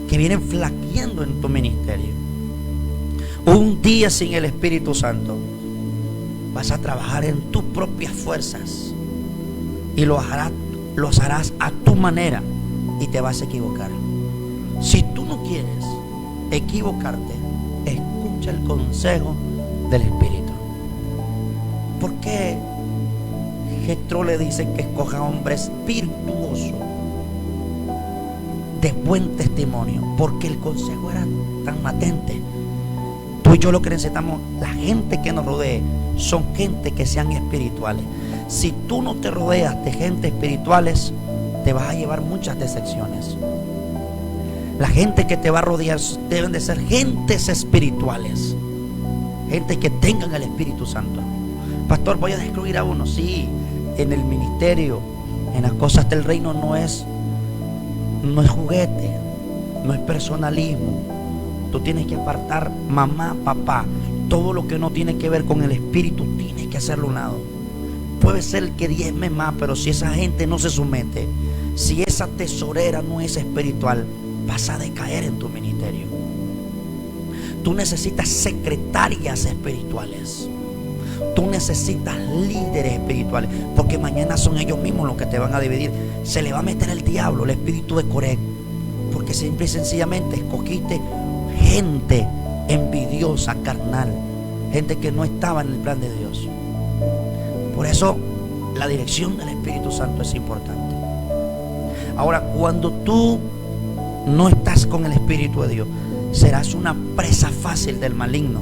E: que vienen flaqueando en tu ministerio. Un día sin el Espíritu Santo vas a trabajar en tus propias fuerzas y los harás a tu manera y te vas a equivocar. Si tú no quieres equivocarte, escucha el consejo del Espíritu. ¿Por qué Jetro le dice que escoja hombres virtuosos, de buen testimonio? Porque el consejo era tan latente. Tú y yo lo que necesitamos, la gente que nos rodee, son gente que sean espirituales. Si tú no te rodeas de gente espirituales, te vas a llevar muchas decepciones. La gente que te va a rodear deben de ser gentes espirituales, gente que tengan el Espíritu Santo. Pastor, voy a destruir a uno. Sí, en el ministerio, en las cosas del reino no es juguete, no es personalismo. Tú tienes que apartar, mamá, papá, todo lo que no tiene que ver con el Espíritu, tienes que hacerlo a un lado. Puede ser que diezme más, pero si esa gente no se somete, si esa tesorera no es espiritual, vas a decaer en tu ministerio. Tú necesitas secretarias espirituales. Tú necesitas líderes espirituales, porque mañana son ellos mismos los que te van a dividir. Se le va a meter el diablo, el espíritu de Coré, porque simple y sencillamente escogiste gente envidiosa, carnal, gente que no estaba en el plan de Dios. Por eso la dirección del Espíritu Santo es importante. Ahora, cuando tú no estás con el Espíritu de Dios, serás una presa fácil del maligno.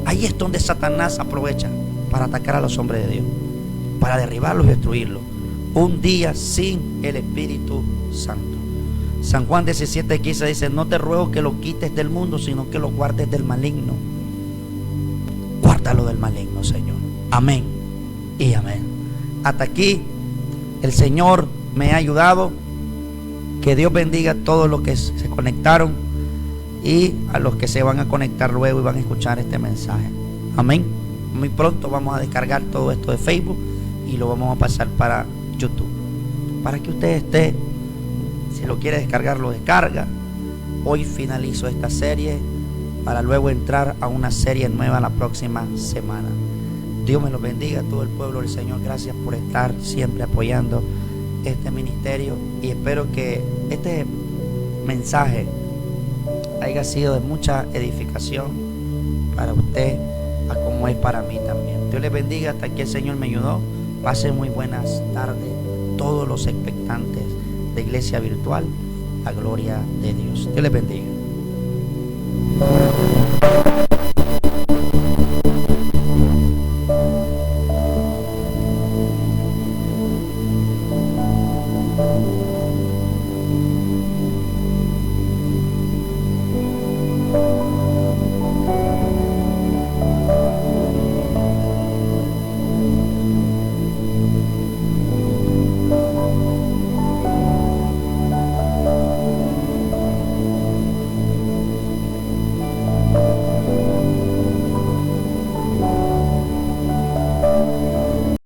E: Ahí es donde Satanás aprovecha para atacar a los hombres de Dios, para derribarlos y destruirlos. Un día sin el Espíritu Santo. San Juan 17:15 dice: no te ruego que lo quites del mundo, sino que lo guardes del maligno. Guárdalo del maligno, Señor. Amén y amén. Hasta aquí el Señor me ha ayudado. Que Dios bendiga a todos los que se conectaron y a los que se van a conectar luego y van a escuchar este mensaje. Amén. Muy pronto vamos a descargar todo esto de Facebook y lo vamos a pasar para YouTube, para que usted esté, si lo quiere descargar, lo descarga. Hoy finalizo esta serie para luego entrar a una serie nueva la próxima semana. Dios me los bendiga a todo el pueblo del Señor. Gracias por estar siempre apoyando este ministerio, y espero que este mensaje haya sido de mucha edificación para usted, a como es para mí también. Dios les bendiga. Hasta aquí el Señor me ayudó. Pasen muy buenas tardes todos los expectantes de Iglesia Virtual, a gloria de Dios. Dios les bendiga.